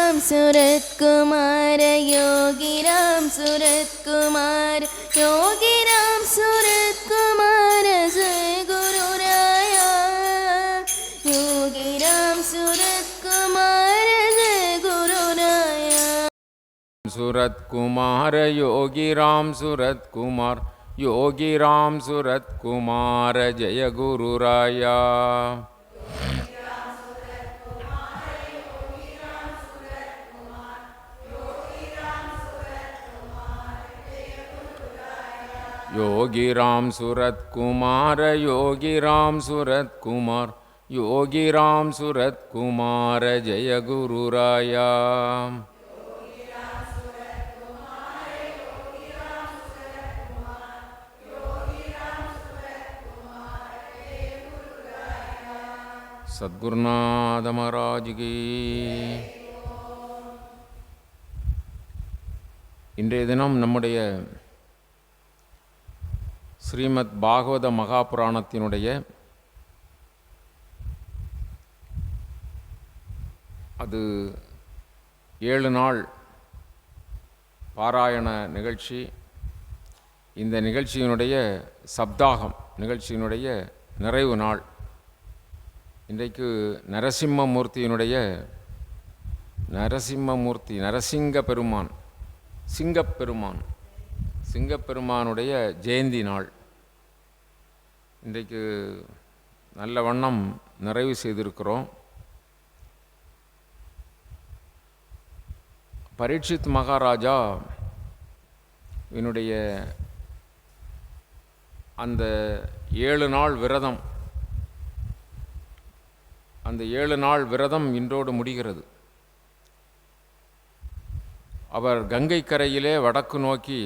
सूरत कुमार योगी राम सूरत कुमार योगी राम सूरत कुमार जय गुरु राया योगी राम सूरत कुमार जय गुरु राया सूरत कुमार योगी राम सूरत कुमार योगी राम सूरत कुमार जय गुरु राया योगी राम सूरत कुमार योगी राम सूरत कुमार योगी राम सूरत कुमार जय गुरु राया सद्गुरुनाथ महाराज की இன்றைய தினம் நம்முடைய ஸ்ரீமத் பாகவத மகாபுராணத்தினுடைய அது 7 நாள் பாராயண நிகழ்ச்சி. இந்த நிகழ்ச்சியினுடைய சப்தாகம் நிகழ்ச்சியினுடைய நிறைவு நாள். இன்றைக்கு நரசிங்க பெருமான் சிங்கப்பெருமானுடைய ஜெயந்தி நாள். இன்றைக்கு நல்ல வண்ணம் நிறைவு செய்திருக்கிறோம். பரீட்சித் மகாராஜா என்னுடைய அந்த 7 நாள் விரதம், அந்த 7 நாள் விரதம் இன்றோடு முடிகிறது. அவர் கங்கை கரையிலே வடக்கு நோக்கி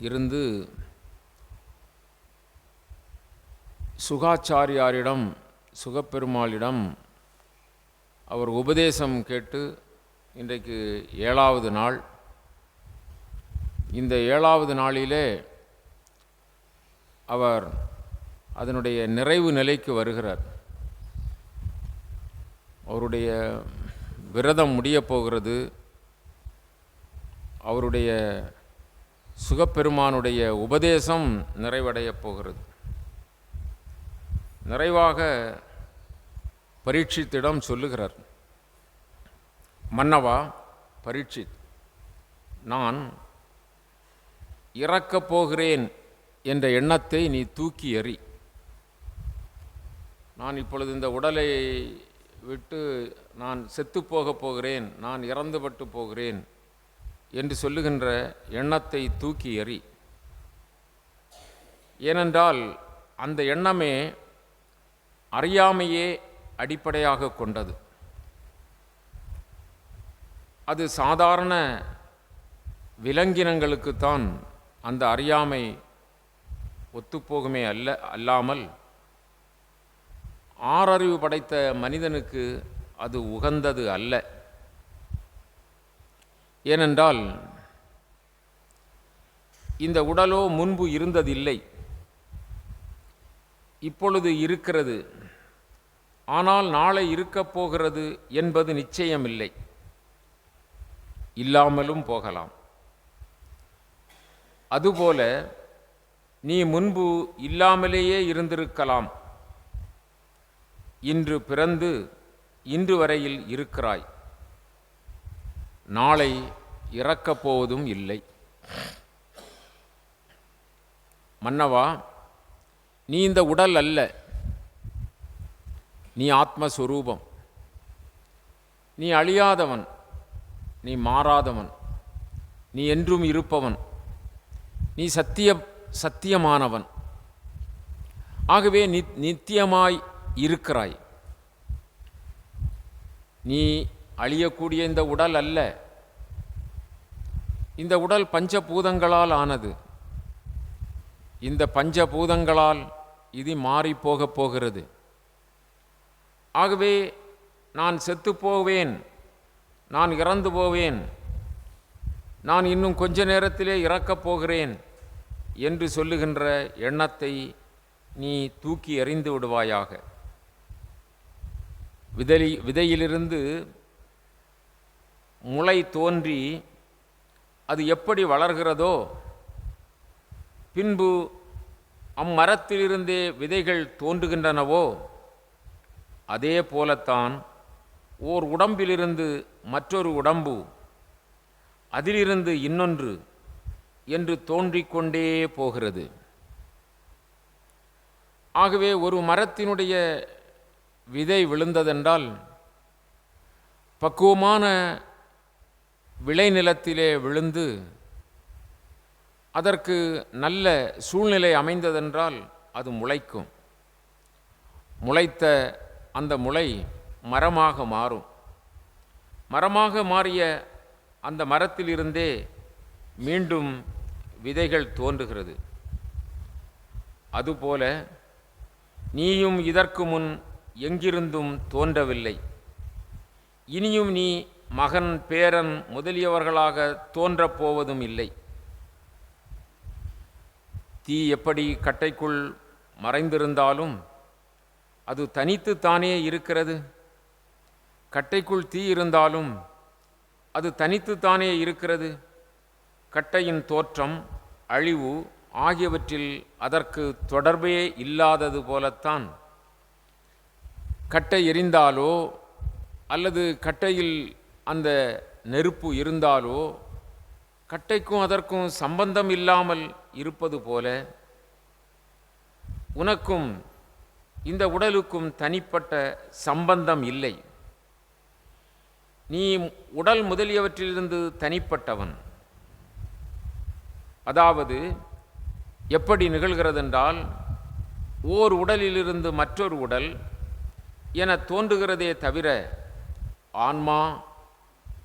இருந்து சுகாச்சாரியாரிடம் சுகப்பெருமாளிடம் அவர் உபதேசம் கேட்டு இன்றைக்கு 7வது நாள். இந்த 7வது நாளிலே அவர் அதனுடைய நிறைவு நிலைக்கு வருகிறார். அவருடைய விரதம் முடியப் போகிறது. அவருடைய சுகப்பெருமானுடைய உபதேசம் நிறைவடையப் போகிறது. நிறைவாக பரீட்சித்திடம் சொல்லுகிறார், மன்னவா பரீட்சித், நான் இறக்கப் போகிறேன் என்ற எண்ணத்தை நீ தூக்கி எறி. நான் இப்பொழுது இந்த உடலை விட்டு நான் செத்துப்போகப் போகிறேன், நான் இறந்துபட்டு போகிறேன் என்று சொல்லுகின்ற எண்ணத்தை தூக்கி எறி. ஏனென்றால் அந்த எண்ணமே அறியாமையே அடிப்படையாக கொண்டது. அது சாதாரண விலங்கினங்களுக்குத்தான் அந்த அறியாமை ஒத்துப்போகுமே அல்லாமல் ஆறறிவு படைத்த மனிதனுக்கு அது உகந்தது அல்ல. ஏனென்றால் இந்த உடலோ முன்பு இருந்ததில்லை, இப்பொழுது இருக்கிறது. ஆனால் நாளை இருக்கப் போகிறது என்பது நிச்சயமில்லை, இல்லாமலும் போகலாம். அதுபோல நீ முன்பு இல்லாமலேயே இருந்திருக்கலாம். இன்று பிறந்து இன்று வரையில் இருக்கிறாய், நாளை இறக்கப் போவதும் இல்லை. மன்னவா, நீ இந்த உடல் அல்ல, நீ ஆத்மஸ்வரூபம். நீ அழியாதவன், நீ மாறாதவன், நீ என்றும் இருப்பவன், நீ சத்தியமானவன். ஆகவே நித்தியமாய் இருக்கிறாய். நீ அழியக்கூடிய இந்த உடல் அல்ல. இந்த உடல் பஞ்சபூதங்களால் ஆனது. இந்த பஞ்சபூதங்களால் இது மாறி போகப் போகிறது. ஆகவே நான் செத்துப்போவேன், நான் இறந்து போவேன், நான் இன்னும் கொஞ்ச நேரத்திலே இறக்கப் போகிறேன் என்று சொல்லுகின்ற எண்ணத்தை நீ தூக்கி எறிந்து விடுவாயாக. விதையிலிருந்து முளை தோன்றி அது எப்படி வளர்கிறதோ, பின்பு அம்மரத்திலிருந்தே விதைகள் தோன்றுகின்றனவோ, அதே போலத்தான் ஓர் உடம்பிலிருந்து மற்றொரு உடம்பு, அதிலிருந்து இன்னொன்று என்று தோன்றிக்கொண்டே போகிறது. ஆகவே ஒரு மரத்தினுடைய விதை விழுந்ததென்றால் பக்குவமான விளைநிலத்திலே விழுந்து அதற்கு நல்ல சூழ்நிலை அமைந்ததென்றால் அது முளைக்கும். முளைத்த அந்த முளை மரமாக மாறும். மரமாக மாறிய அந்த மரத்திலிருந்தே மீண்டும் விதைகள் தோன்றுகிறது. அதுபோல நீயும் இதற்கு முன் எங்கிருந்தும் தோன்றவில்லை. இனியும் நீ மகன், பேரன் முதலியவர்களாக தோன்றப் போவதும் இல்லை. தீ எப்படி கட்டைக்குள் மறைந்திருந்தாலும் அது தனித்து தானே இருக்கிறது. கட்டைக்குள் தீ இருந்தாலும் அது தனித்து தானே இருக்கிறது. கட்டையின் தோற்றம், அழிவு ஆகியவற்றில் அதற்கு தொடர்பே இல்லாதது போலத்தான் கட்டை எரிந்தாலோ அல்லது கட்டையில் அந்த நெருப்பு இருந்தாலோ கட்டைக்கும் அதற்கும் சம்பந்தம் இல்லாமல் இருப்பது போல உனக்கும் இந்த உடலுக்கும் தனிப்பட்ட சம்பந்தம் இல்லை. நீ உடல் முதலியவற்றிலிருந்து தனிப்பட்டவன். அதாவது எப்படி நிகழ்கிறதென்றால், ஓர் உடலிலிருந்து மற்றொரு உடல் என தோன்றுகிறதே தவிர ஆன்மா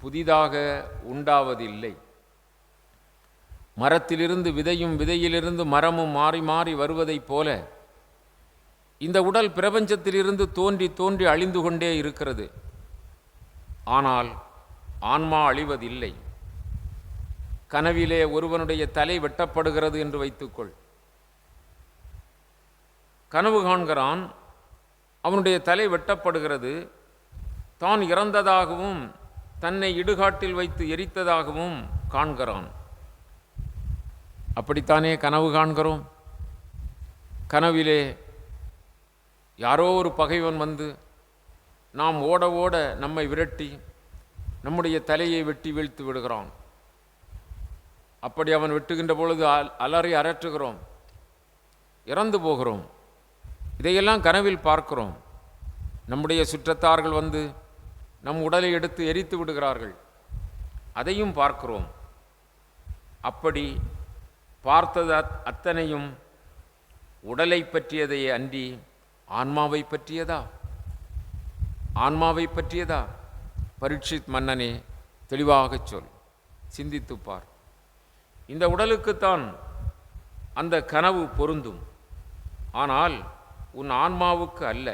புதிதாக உண்டாவதில்லை. மரத்திலிருந்து விதையும் விதையிலிருந்து மரமும் மாறி மாறி வருவதைப் போல இந்த உடல் பிரபஞ்சத்திலிருந்து தோன்றி தோன்றி அழிந்து கொண்டே இருக்கிறது. ஆனால் ஆன்மா அழிவதில்லை. கனவிலே ஒருவனுடைய தலை வெட்டப்படுகிறது என்று வைத்துக்கொள். கனவு காண்கிறான், அவனுடைய தலை வெட்டப்படுகிறது. தான் இறந்ததாகவும் தன்னை இடுகாட்டில் வைத்து எரித்ததாகவும் காண்கிறான். அப்படித்தானே கனவு காண்கிறோம். கனவிலே யாரோ ஒரு பகைவன் வந்து நாம் ஓட ஓட நம்மை விரட்டி நம்முடைய தலையை வெட்டி வீழ்த்து விடுகிறான். அப்படி அவன் வெட்டுகின்ற பொழுது அலறி அரற்றுகிறோம், இறந்து போகிறோம். இதையெல்லாம் கனவில் பார்க்கிறோம். நம்முடைய சுற்றத்தார்கள் வந்து நம் உடலை எடுத்து எரித்து விடுகிறார்கள், அதையும் பார்க்கிறோம். அப்படி பார்த்தது அத்தனையும் உடலை பற்றியதை அன்றி ஆன்மாவை பற்றியதா? ஆன்மாவை பற்றியதா? பரீட்சித் மன்னனே, தெளிவாகச் சொல், சிந்தித்துப்பார். இந்த உடலுக்குத்தான் அந்த கனவு பொருந்தும், ஆனால் உன் ஆன்மாவுக்கு அல்ல.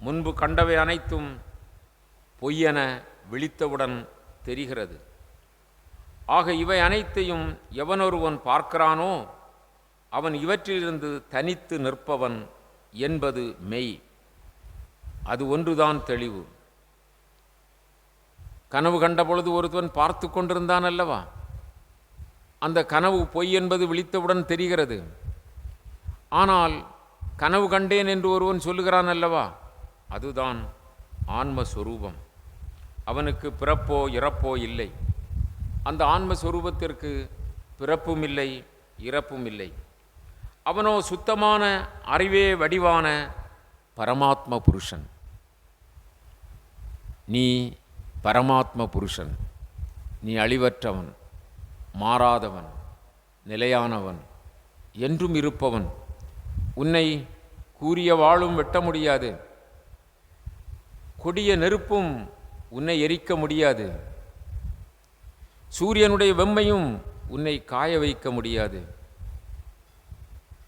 முன்பு கண்டவை அனைத்தும் பொய்யென விழித்தவுடன் தெரிகிறது. ஆக இவை அனைத்தையும் எவனொருவன் பார்க்கிறானோ அவன் இவற்றிலிருந்து தனித்து நிற்பவன் என்பது மெய். அது ஒன்றுதான் தெளிவு. கனவு கண்ட பொழுது ஒருவன் பார்த்து கொண்டிருந்தான் அல்லவா? அந்த கனவு பொய் என்பது விழித்தவுடன் தெரிகிறது. ஆனால் கனவு கண்டேன் என்று ஒருவன் சொல்லுகிறான் அல்லவா? அதுதான் ஆன்மஸ்வரூபம். அவனுக்கு பிறப்போ இறப்போ இல்லை. அந்த ஆன்மஸ்வரூபத்திற்கு பிறப்பும் இல்லை, இறப்பும் இல்லை. அவனோ சுத்தமான அறிவே வடிவான பரமாத்ம புருஷன். நீ பரமாத்ம புருஷன். நீ அழிவற்றவன், மாறாதவன், நிலையானவன், என்றும் இருப்பவன். உன்னை கூறிய வாளும் வெட்ட முடியாது, கொடிய நெருப்பும் உன்னை எரிக்க முடியாது, சூரியனுடைய வெம்மையும் உன்னை காய வைக்க முடியாது.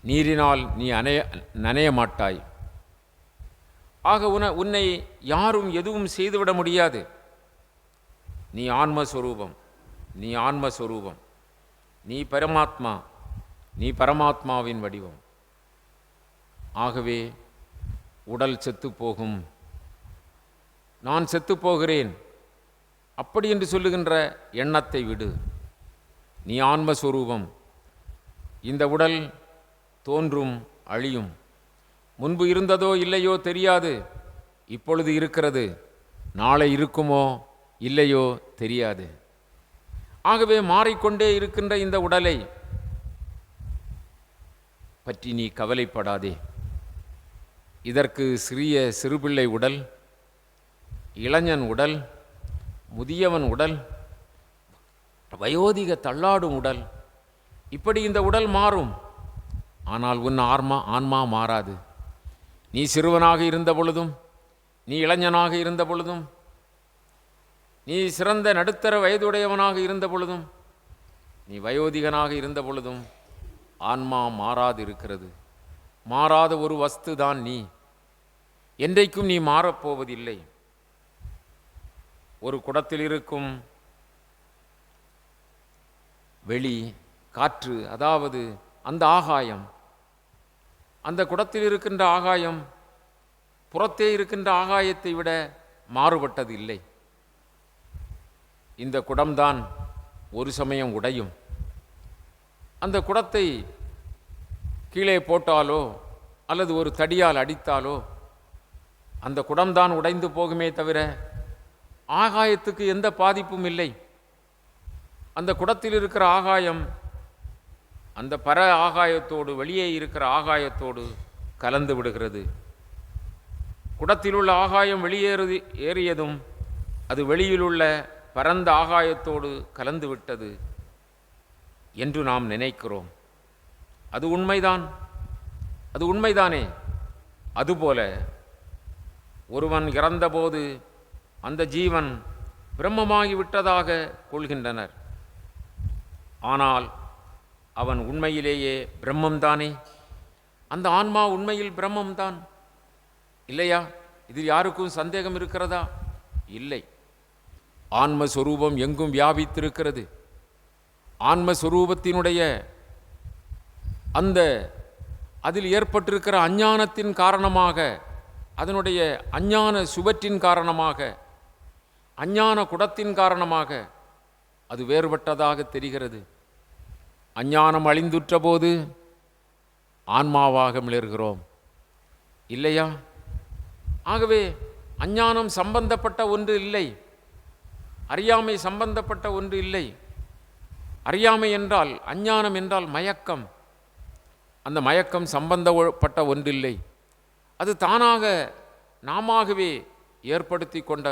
நீரினால் நீ நனைய மாட்டாய். ஆக உன்னை யாரும் எதுவும் செய்துவிட முடியாது. நீ ஆன்மஸ்வரூபம், நீ ஆன்மஸ்வரூபம், நீ பரமாத்மா, நீ பரமாத்மாவின் வடிவம். ஆகவே உடல் செத்து போகும், நான் செத்துப்போகிறேன் அப்படி என்று சொல்லுகின்ற எண்ணத்தை விடு. நீ ஆன்மஸ்வரூபம். இந்த உடல் தோன்றும், அழியும். முன்பு இருந்ததோ இல்லையோ தெரியாது, இப்பொழுது இருக்கிறது. நாளை இருக்குமோ இல்லையோ தெரியாது. ஆகவே மாறிக்கொண்டே இருக்கின்ற இந்த உடலை பற்றி நீ கவலைப்படாதே. இதற்கு சிறுபிள்ளை உடல், இளைஞன் உடல், முதியவன் உடல், வயோதிக தள்ளாடும் உடல், இப்படி இந்த உடல் மாறும். ஆனால் உன் ஆன்மா மாறாது. நீ சிறுவனாக இருந்த பொழுதும், நீ இளைஞனாக இருந்த பொழுதும், நீ சிறந்த நடுத்தர வயதுடையவனாக இருந்த பொழுதும், நீ வயோதிகனாக இருந்த பொழுதும் ஆன்மா மாறாது இருக்கிறது. மாறாத ஒரு வஸ்து தான் நீ. என்றைக்கும் நீ மாறப்போவதில்லை. ஒரு குடத்தில் இருக்கும் வெளி காற்று, அதாவது அந்த ஆகாயம், அந்த குடத்தில் இருக்கின்ற ஆகாயம் புறத்தே இருக்கின்ற ஆகாயத்தை விட மாறுபட்டது இல்லை. இந்த குடம்தான் ஒரு சமயம் உடையும். அந்த குடத்தை கீழே போட்டாலோ அல்லது ஒரு தடியால் அடித்தாலோ அந்த குடம்தான் உடைந்து போகுமே தவிர ஆகாயத்துக்கு எந்த பாதிப்பும் இல்லை. அந்த குடத்தில் இருக்கிற ஆகாயம் அந்த பர ஆகாயத்தோடு, வெளியே இருக்கிற ஆகாயத்தோடு கலந்து விடுகிறது. குடத்தில் உள்ள ஆகாயம் ஏறியதும் அது வெளியிலுள்ள பரந்த ஆகாயத்தோடு கலந்து விட்டது என்று நாம் நினைக்கிறோம். அது உண்மைதான், அது உண்மைதானே. அதுபோல ஒருவன் இறந்தபோது அந்த ஜீவன் பிரம்மமாகி விட்டதாக கொள்கின்றனர். ஆனால் அவன் உண்மையிலேயே பிரம்மம்தானே. அந்த ஆன்மா உண்மையில் பிரம்மம்தான் இல்லையா? இதில் யாருக்கும் சந்தேகம் இருக்கிறதா? இல்லை. ஆன்மஸ்வரூபம் எங்கும் வியாபித்திருக்கிறது. ஆன்மஸ்வரூபத்தினுடைய அதில் ஏற்பட்டிருக்கிற அஞ்ஞானத்தின் காரணமாக, அதனுடைய அஞ்ஞான சுவற்றின் காரணமாக, அஞ்ஞான குடத்தின் காரணமாக அது வேறுபட்டதாக தெரிகிறது. அஞ்ஞானம் அழிந்துற்ற போது ஆன்மாவாக மிளர்கிறோம் இல்லையா? ஆகவே அஞ்ஞானம் சம்பந்தப்பட்ட ஒன்று இல்லை, அறியாமை சம்பந்தப்பட்ட ஒன்று இல்லை. அறியாமை என்றால், அஞ்ஞானம் என்றால் மயக்கம். அந்த மயக்கம் சம்பந்தப்பட்ட ஒன்றில்லை. அது தானாக நாமாகவே ஏற்படுத்தி கொண்ட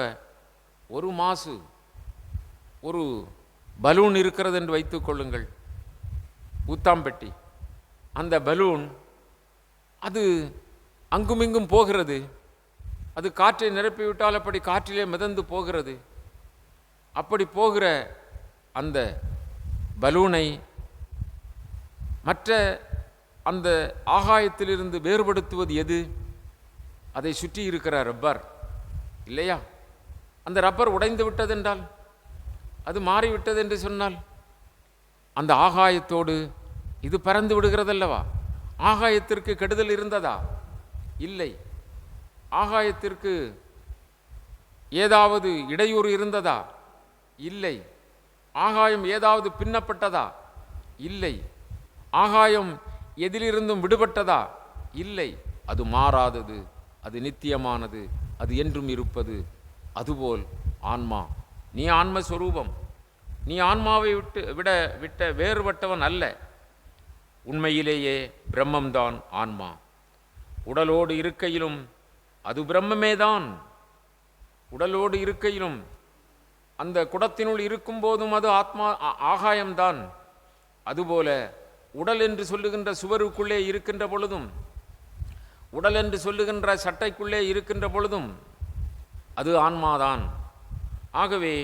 ஒரு மாசு. ஒரு பலூன் இருக்கிறது என்று வைத்துக் கொள்ளுங்கள், ஊத்தாம்பெட்டி. அந்த பலூன் அது அங்குமிங்கும் போகிறது. அது காற்றை நிரப்பிவிட்டால் அப்படி காற்றிலே மிதந்து போகிறது. அப்படி போகிற அந்த பலூனை மற்ற அந்த ஆகாயத்திலிருந்து வேறுபடுத்துவது எது? அதை சுற்றி இருக்கிற ரப்பர் இல்லையா? அந்த ரப்பர் உடைந்து விட்டதென்றால், அது மாறிவிட்டது என்று சொன்னால், அந்த ஆகாயத்தோடு இது பறந்து விடுகிறதல்லவா? ஆகாயத்திற்கு கெடுதல் இருந்ததா? இல்லை. ஆகாயத்திற்கு ஏதாவது இடையூறு இருந்ததா? இல்லை. ஆகாயம் ஏதாவது பின்னப்பட்டதா? இல்லை. ஆகாயம் எதிலிருந்தும் விடுபட்டதா? இல்லை. அது மாறாதது, அது நித்தியமானது, அது என்றும் இருப்பது. அதுபோல் ஆன்மா. நீ ஆன்மஸ்வரூபம். நீ ஆன்மாவை விட்ட வேறுபட்டவன் அல்ல. உண்மையிலேயே பிரம்மம்தான் ஆன்மா. உடலோடு இருக்கையிலும் அது பிரம்மமேதான். உடலோடு இருக்கையிலும், அந்த குடத்தினுள் இருக்கும் போதும் அது ஆகாயம்தான். அதுபோல உடல் என்று சொல்லுகின்ற சுவருக்குள்ளே இருக்கின்ற பொழுதும், உடல் என்று சொல்லுகின்ற சட்டைக்குள்ளே இருக்கின்ற பொழுதும் அது ஆன்மாதான். ஆகவே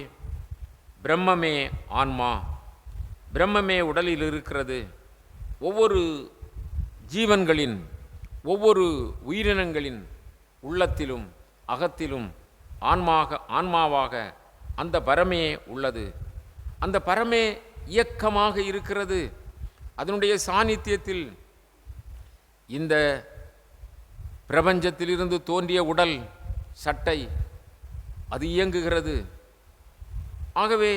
பிரம்மமே ஆன்மா, பிரம்மமே உடலில் இருக்கிறது. ஒவ்வொரு ஜீவன்களின், ஒவ்வொரு உயிரினங்களின் உள்ளத்திலும் அகத்திலும் ஆன்மாவாக அந்த பரமே உள்ளது. அந்த பரமே இயக்கமாக இருக்கிறது. அதனுடைய சாநித்தியத்தில் இந்த பிரபஞ்சத்திலிருந்து தோன்றிய உடல், சட்டை, அது இயங்குகிறது. ஆகவே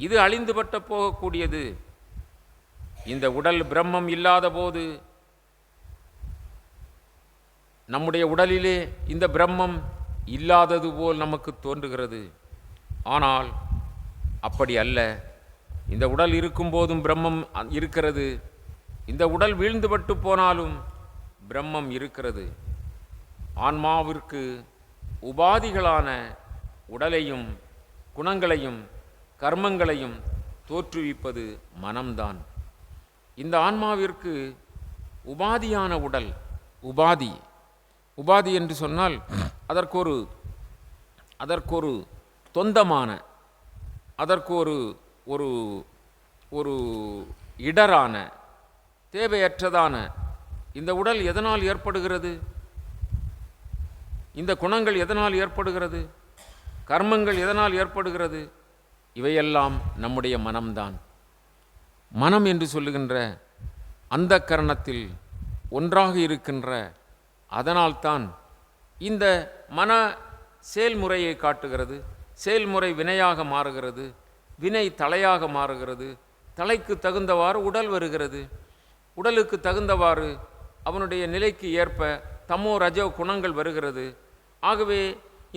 இது அழிந்துபட்ட போகக்கூடியது. இந்த உடல் பிரம்மம் இல்லாத போது நம்முடைய உடலிலே இந்த பிரம்மம் இல்லாதது போல் நமக்கு தோன்றுகிறது. ஆனால் அப்படி அல்ல. இந்த உடல் இருக்கும்போதும் பிரம்மம் இருக்கிறது. இந்த உடல் வீழ்ந்துபட்டு போனாலும் பிரம்மம் இருக்கிறது. ஆன்மாவிற்கு உபாதிகளான உடலையும் குணங்களையும் கர்மங்களையும் தோற்றுவிப்பது மனம்தான். இந்த ஆன்மாவிற்கு உபாதியான உடல், உபாதி என்று சொன்னால் அதற்கொரு தொந்தமான, அதற்கு ஒரு ஒரு இடரான, தேவையற்றதான இந்த உடல் எதனால் ஏற்படுகிறது? இந்த குணங்கள் எதனால் ஏற்படுகிறது? கர்மங்கள் எதனால் ஏற்படுகிறது? இவையெல்லாம் நம்முடைய மனம்தான். மனம் என்று சொல்லுகின்ற அந்த கரணத்தில் ஒன்றாக இருக்கின்ற, அதனால்தான் இந்த மன செயல்முறையை காட்டுகிறது. செயல்முறை வினையாக மாறுகிறது, வினை தலையாக மாறுகிறது. தலைக்கு தகுந்தவாறு உடல் வருகிறது. உடலுக்கு தகுந்தவாறு அவனுடைய நிலைக்கு ஏற்ப தமோ ரஜோ குணங்கள் வருகிறது. ஆகவே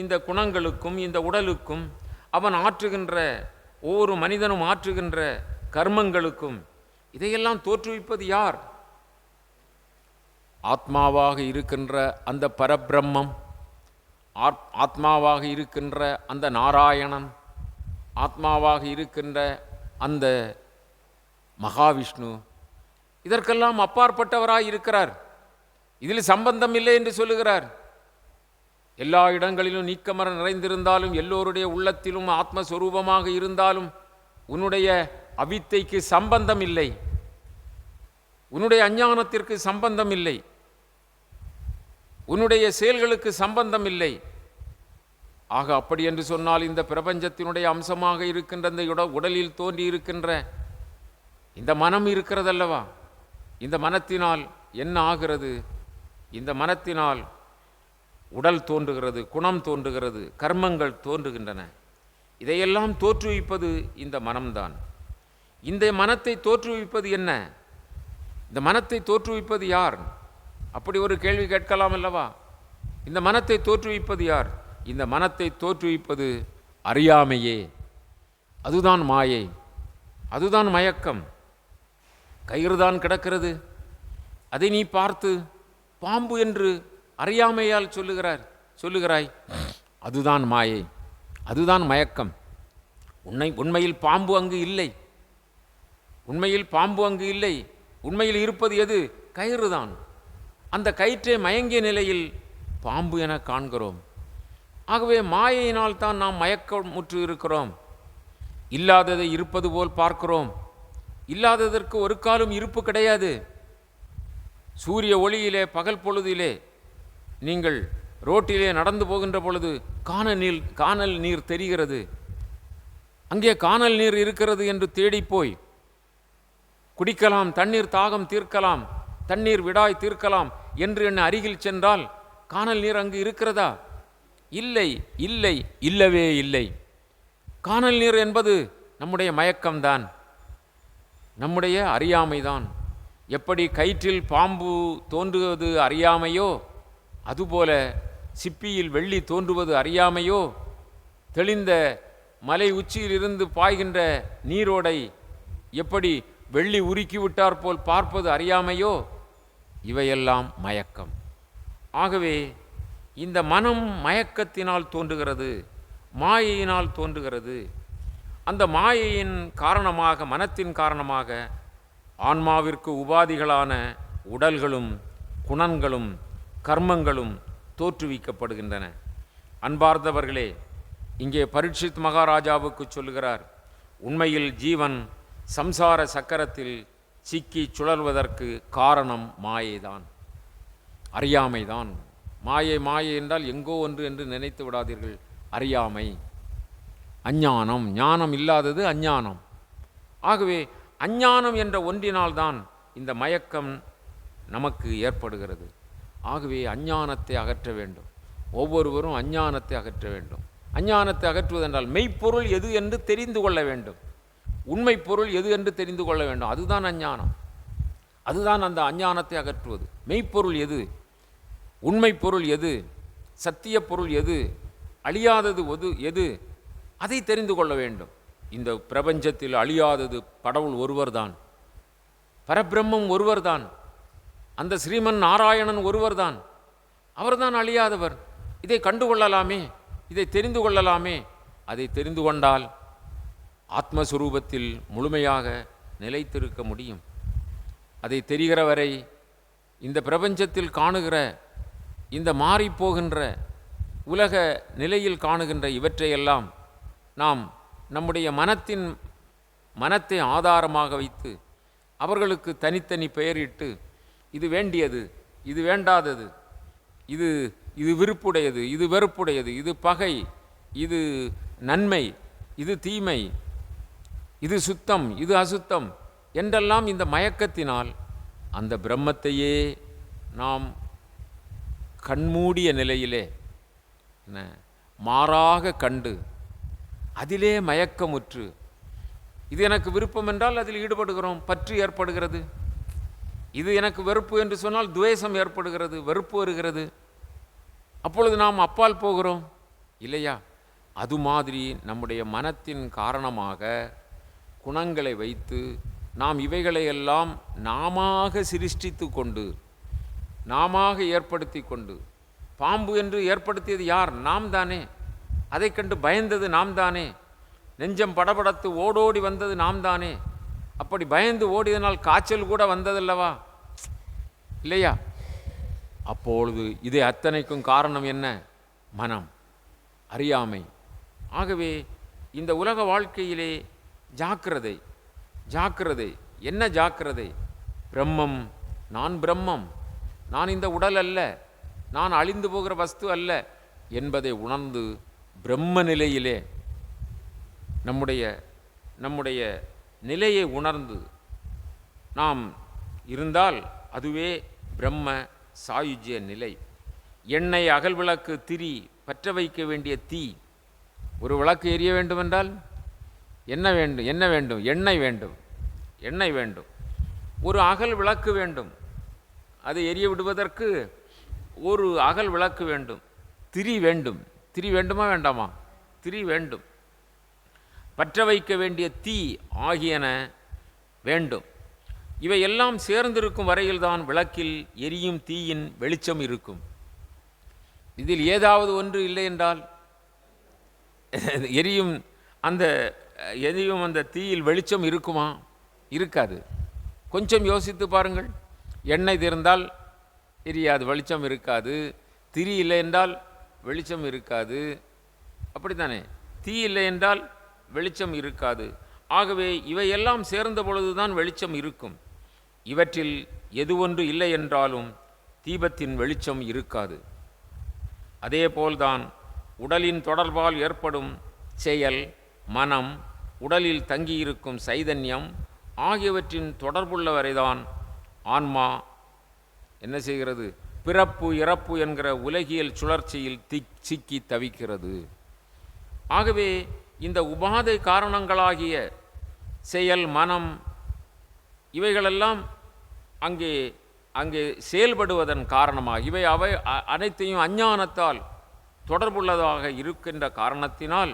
இந்த குணங்களுக்கும் இந்த உடலுக்கும் அவன் ஆற்றுகின்ற, ஒவ்வொரு மனிதனும் ஆற்றுகின்ற கர்மங்களுக்கும் இதையெல்லாம் தோற்றுவிப்பது யார்? ஆத்மாவாக இருக்கின்ற அந்த பரபிரம்மம், ஆத்மாவாக இருக்கின்ற அந்த நாராயணன், ஆத்மாவாக இருக்கின்ற அந்த மகாவிஷ்ணு, இதற்கெல்லாம் அப்பாற்பட்டவராய் இருக்கிறார். இதில் சம்பந்தம் இல்லை என்று சொல்லுகிறார். எல்லா இடங்களிலும் நீக்கமர நிறைந்திருந்தாலும், எல்லோருடைய உள்ளத்திலும் ஆத்மஸ்வரூபமாக இருந்தாலும் உன்னுடைய அவித்தைக்கு சம்பந்தம் இல்லை, உன்னுடைய அஞ்ஞானத்திற்கு சம்பந்தம் இல்லை, உன்னுடைய செயல்களுக்கு சம்பந்தம் இல்லை. ஆக அப்படி என்று சொன்னால் இந்த பிரபஞ்சத்தினுடைய அம்சமாக இருக்கின்ற இந்த உடலில் தோன்றி இருக்கின்ற இந்த மனம் இருக்கிறதல்லவா, இந்த மனத்தினால் என்ன ஆகிறது? இந்த மனத்தினால் உடல் தோன்றுகிறது, குணம் தோன்றுகிறது, கர்மங்கள் தோன்றுகின்றன. இதையெல்லாம் தோற்றுவிப்பது இந்த மனம்தான். இந்த மனத்தை தோற்றுவிப்பது என்ன? இந்த மனத்தை தோற்றுவிப்பது யார்? அப்படி ஒரு கேள்வி கேட்கலாம் அல்லவா? இந்த மனத்தை தோற்றுவிப்பது யார்? இந்த மனத்தை தோற்றுவிப்பது அறியாமையே. அதுதான் மாயை, அதுதான் மயக்கம். கயிறுதான் கிடக்கிறது, அதை நீ பார்த்து பாம்பு என்று அறியாமையால் சொல்லுகிறாய். அதுதான் மாயை, அதுதான் மயக்கம். உண்மையில் பாம்பு அங்கு இல்லை, உண்மையில் பாம்பு அங்கு இல்லை. உண்மையில் இருப்பது எது? கயிறு தான். அந்த கயிற்றை மயங்கிய நிலையில் பாம்பு என காண்கிறோம். ஆகவே மாயையினால் தான் நாம் மயக்கமுற்று இருக்கிறோம். இல்லாததை இருப்பது போல் பார்க்கிறோம். இல்லாததற்கு ஒரு காலம் இருப்பு கிடையாது. சூரிய ஒளியிலே, பகல் பொழுதிலே நீங்கள் ரோட்டிலே நடந்து போகின்ற பொழுது காணல் நீர் தெரிகிறது. அங்கே காணல் நீர் இருக்கிறது என்று தேடிப்போய் குடிக்கலாம், தண்ணீர் தாகம் தீர்க்கலாம், தண்ணீர் விடாய் தீர்க்கலாம் என்று என் அருகில் சென்றால் காணல் நீர் அங்கு இருக்கிறதா? இல்லை, இல்லை, இல்லவே இல்லை. காணல் நீர் என்பது நம்முடைய மயக்கம்தான், நம்முடைய அறியாமைதான். எப்படி கயிற்றில் பாம்பு தோன்றுவது அறியாமையோ, அதுபோல சிப்பியில் வெள்ளி தோன்றுவது அறியாமையோ, தெளிந்த மலை உச்சியிலிருந்து பாய்கின்ற நீரோடை எப்படி வெள்ளி உருக்கிவிட்டார் போல் பார்ப்பது அறியாமையோ, இவையெல்லாம் மயக்கம். ஆகவே இந்த மனம் மயக்கத்தினால் தோன்றுகிறது, மாயையினால் தோன்றுகிறது. அந்த மாயையின் காரணமாக, மனத்தின் காரணமாக ஆன்மாவிற்கு உபாதிகளான உடல்களும் குணங்களும் கர்மங்களும் தோற்றுவிக்கப்படுகின்றன. அன்பார்ந்தவர்களே, இங்கே பரீட்சித் மகாராஜாவுக்கு சொல்லுகிறார், உண்மையில் ஜீவன் சம்சார சக்கரத்தில் சிக்கி சுழல்வதற்கு காரணம் மாயைதான், அறியாமைதான். மாயை என்றால் எங்கோ ஒன்று என்று நினைத்து விடாதீர்கள். அறியாமை, அஞ்ஞானம். ஞானம் இல்லாதது அஞ்ஞானம். ஆகவே அஞ்ஞானம் என்ற ஒன்றினால்தான் இந்த மயக்கம் நமக்கு ஏற்படுகிறது. ஆகவே அஞ்ஞானத்தை அகற்ற வேண்டும். ஒவ்வொருவரும் அஞ்ஞானத்தை அகற்ற வேண்டும். அஞ்ஞானத்தை அகற்றுவதென்றால் மெய்ப்பொருள் எது என்று தெரிந்து கொள்ள வேண்டும். உண்மை பொருள் எது என்று தெரிந்து கொள்ள வேண்டும். அதுதான் அஞ்ஞானம். அதுதான் அந்த அஞ்ஞானத்தை அகற்றுவது. மெய்ப்பொருள் எது, உண்மை பொருள் எது, சத்திய பொருள் எது, அழியாதது எது, அதை தெரிந்து கொள்ள வேண்டும். இந்த பிரபஞ்சத்தில் அழியாதது கடவுள் ஒருவர்தான், பரபிரம்மம் ஒருவர்தான், அந்த ஸ்ரீமன் நாராயணன் ஒருவர்தான். அவர்தான் அழியாதவர். இதை கண்டுகொள்ளலாமே, இதை தெரிந்து கொள்ளலாமே. அதை தெரிந்து கொண்டால் ஆத்மஸ்வரூபத்தில் முழுமையாக நிலைத்திருக்க முடியும். அதை தெரிகிற வரை இந்த பிரபஞ்சத்தில் காணுகிற இந்த மாறிப்போகின்ற உலக நிலையில் காணுகின்ற இவற்றையெல்லாம் நாம் நம்முடைய மனத்தை ஆதாரமாக வைத்து அவர்களுக்கு தனித்தனி பெயரிட்டு இது வேண்டியது, இது வேண்டாதது, இது இது விருப்புடையது, இது வெறுப்புடையது, இது பகை, இது நன்மை, இது தீமை, இது சுத்தம், இது அசுத்தம் என்றெல்லாம் இந்த மயக்கத்தினால் அந்த பிரம்மத்தையே நாம் கண்மூடிய நிலையிலே மாறாக கண்டு அதிலே மயக்கமுற்று இது எனக்கு விருப்பம் என்றால் அதில் ஈடுபடுகிறோம், பற்று ஏற்படுகிறது. இது எனக்கு வெறுப்பு என்று சொன்னால் துவேஷம் ஏற்படுகிறது, வெறுப்பு வருகிறது. அப்பொழுது நாம் அப்பால் போகிறோம் இல்லையா? அது மாதிரி நம்முடைய மனத்தின் காரணமாக குணங்களை வைத்து நாம் இவைகளையெல்லாம் நாமாக சிருஷ்டித்து கொண்டு நாமாக ஏற்படுத்தி கொண்டு, பாம்பு என்று ஏற்படுத்தியது யார்? நாம் தானே. அதை கண்டு பயந்தது நாம் தானே. நெஞ்சம் படபடத்து ஓடோடி வந்தது நாம் தானே. அப்படி பயந்து ஓடியதனால் காய்ச்சல் கூட வந்ததல்லவா, இல்லையா? அப்பொழுது இதை அத்தனைக்கும் காரணம் என்ன? மனம், அறியாமை. ஆகவே இந்த உலக வாழ்க்கையிலே ஜாக்கிரதை, ஜாக்கிரதை. என்ன ஜாக்கிரதை? பிரம்மம், நான் பிரம்மம், நான் இந்த உடல் அல்ல, நான் அழிந்து போகிற வஸ்து அல்ல என்பதை உணர்ந்து பிரம்ம நிலையிலே நம்முடைய நிலையை உணர்ந்து நாம் இருந்தால் அதுவே பிரம்ம சாயுஜ்ய நிலை. எண்ணெய், அகல் விளக்கு, திரி, பற்ற வைக்க வேண்டிய தீ. ஒரு விளக்கு எரிய வேண்டுமென்றால் என்ன வேண்டும்? என்ன வேண்டும்? எண்ணெய் வேண்டும், எண்ணெய் வேண்டும். ஒரு அகல் விளக்கு வேண்டும், அதை எரிய விடுவதற்கு ஒரு அகல் விளக்கு வேண்டும். திரி வேண்டும். திரி வேண்டுமா வேண்டாமா? திரி வேண்டும். பற்ற வைக்க வேண்டிய தீ ஆகியன வேண்டும். இவை எல்லாம் சேர்ந்திருக்கும் வரையில்தான் விளக்கில் எரியும் தீயின் வெளிச்சம் இருக்கும். இதில் ஏதாவது ஒன்று இல்லை என்றால் எரியும் அந்த தீயில் வெளிச்சம் இருக்குமா? இருக்காது. கொஞ்சம் யோசித்து பாருங்கள். எண்ணெய் திறந்தால் எரியாது, வெளிச்சம் இருக்காது. திரி இல்லை என்றால் வெளிச்சம் இருக்காது. அப்படித்தானே? தீ இல்லை என்றால் வெளிச்சம் இருக்காது. ஆகவே இவையெல்லாம் சேர்ந்த பொழுதுதான் வெளிச்சம் இருக்கும். இவற்றில் எது ஒன்று இல்லை என்றாலும் தீபத்தின் வெளிச்சம் இருக்காது. அதேபோல்தான் உடலின் தொடர்பால் ஏற்படும் செயல், மனம், உடலில் தங்கியிருக்கும் சைதன்யம் ஆகியவற்றின் தொடர்புள்ள வரைதான் ஆன்மா என்ன செய்கிறது? பிறப்பு இறப்பு என்கிற உலகியல் சுழற்சியில் சிக்கி தவிக்கிறது. ஆகவே இந்த உபாதை காரணங்களாகிய செயல், மனம் இவைகளெல்லாம் அங்கே செயல்படுவதன் காரணமாக அவை அனைத்தையும் அஞ்ஞானத்தால் தொடர்புள்ளதாக இருக்கின்ற காரணத்தினால்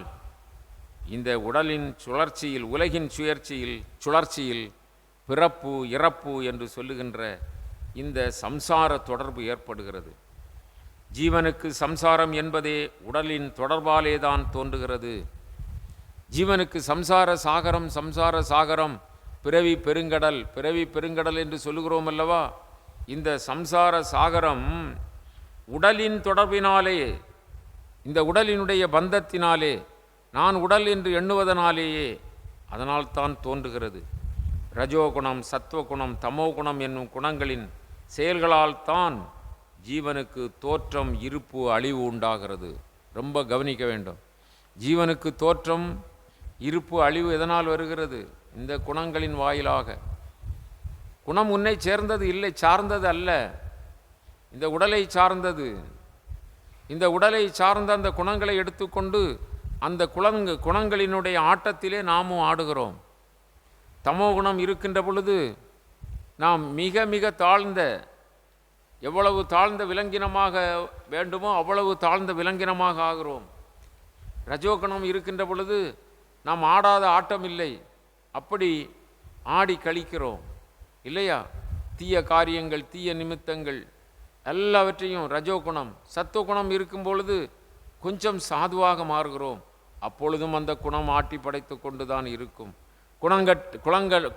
இந்த உடலின் சுழற்சியில், உலகின் சுழற்சியில் பிறப்பு இறப்பு என்று சொல்லுகின்ற இந்த சம்சார தொடர்பு ஏற்படுகிறது. ஜீவனுக்கு சம்சாரம் என்பதே உடலின் தொடர்பாலே தான் தோன்றுகிறது. ஜீவனுக்கு சம்சார சாகரம், பிறவி பெருங்கடல் என்று சொல்லுகிறோம் அல்லவா? இந்த சம்சார சாகரம் உடலின் தொடர்பினாலே, இந்த உடலினுடைய பந்தத்தினாலே, நான் உடல் என்று எண்ணுவதனாலேயே அதனால்தான் தோன்றுகிறது. ரஜோகுணம், சத்துவகுணம், தமோகுணம் என்னும் குணங்களின் செயல்களால் தான் ஜீவனுக்கு தோற்றம், இருப்பு, அழிவு உண்டாகிறது. ரொம்ப கவனிக்க வேண்டும். ஜீவனுக்கு தோற்றம், இருப்பு, அழிவு எதனால் வருகிறது? இந்த குணங்களின் வாயிலாக. குணம் உன்னை சேர்ந்தது இல்லை, சார்ந்தது அல்ல, இந்த உடலை சார்ந்தது. இந்த உடலை சார்ந்த அந்த குணங்களை எடுத்துக்கொண்டு அந்த குணங்களினுடைய ஆட்டத்திலே நாமும் ஆடுகிறோம். தமோகுணம் இருக்கின்ற பொழுது நாம் மிக மிக தாழ்ந்த, எவ்வளவு தாழ்ந்த விலங்கினமாக வேண்டுமோ அவ்வளவு தாழ்ந்த விலங்கினமாக ஆகிறோம். ரஜோகுணம் இருக்கின்ற பொழுது நாம் ஆடாத ஆட்டம் இல்லை, அப்படி ஆடி கழிக்கிறோம் இல்லையா? தீய காரியங்கள், தீய நிமித்தங்கள் எல்லாவற்றையும் ரஜோகுணம். சத்துவகுணம் இருக்கும் பொழுது கொஞ்சம் சாதுவாக மாறுகிறோம். அப்பொழுதும் அந்த குணம் ஆட்டி படைத்து கொண்டு தான் இருக்கும்.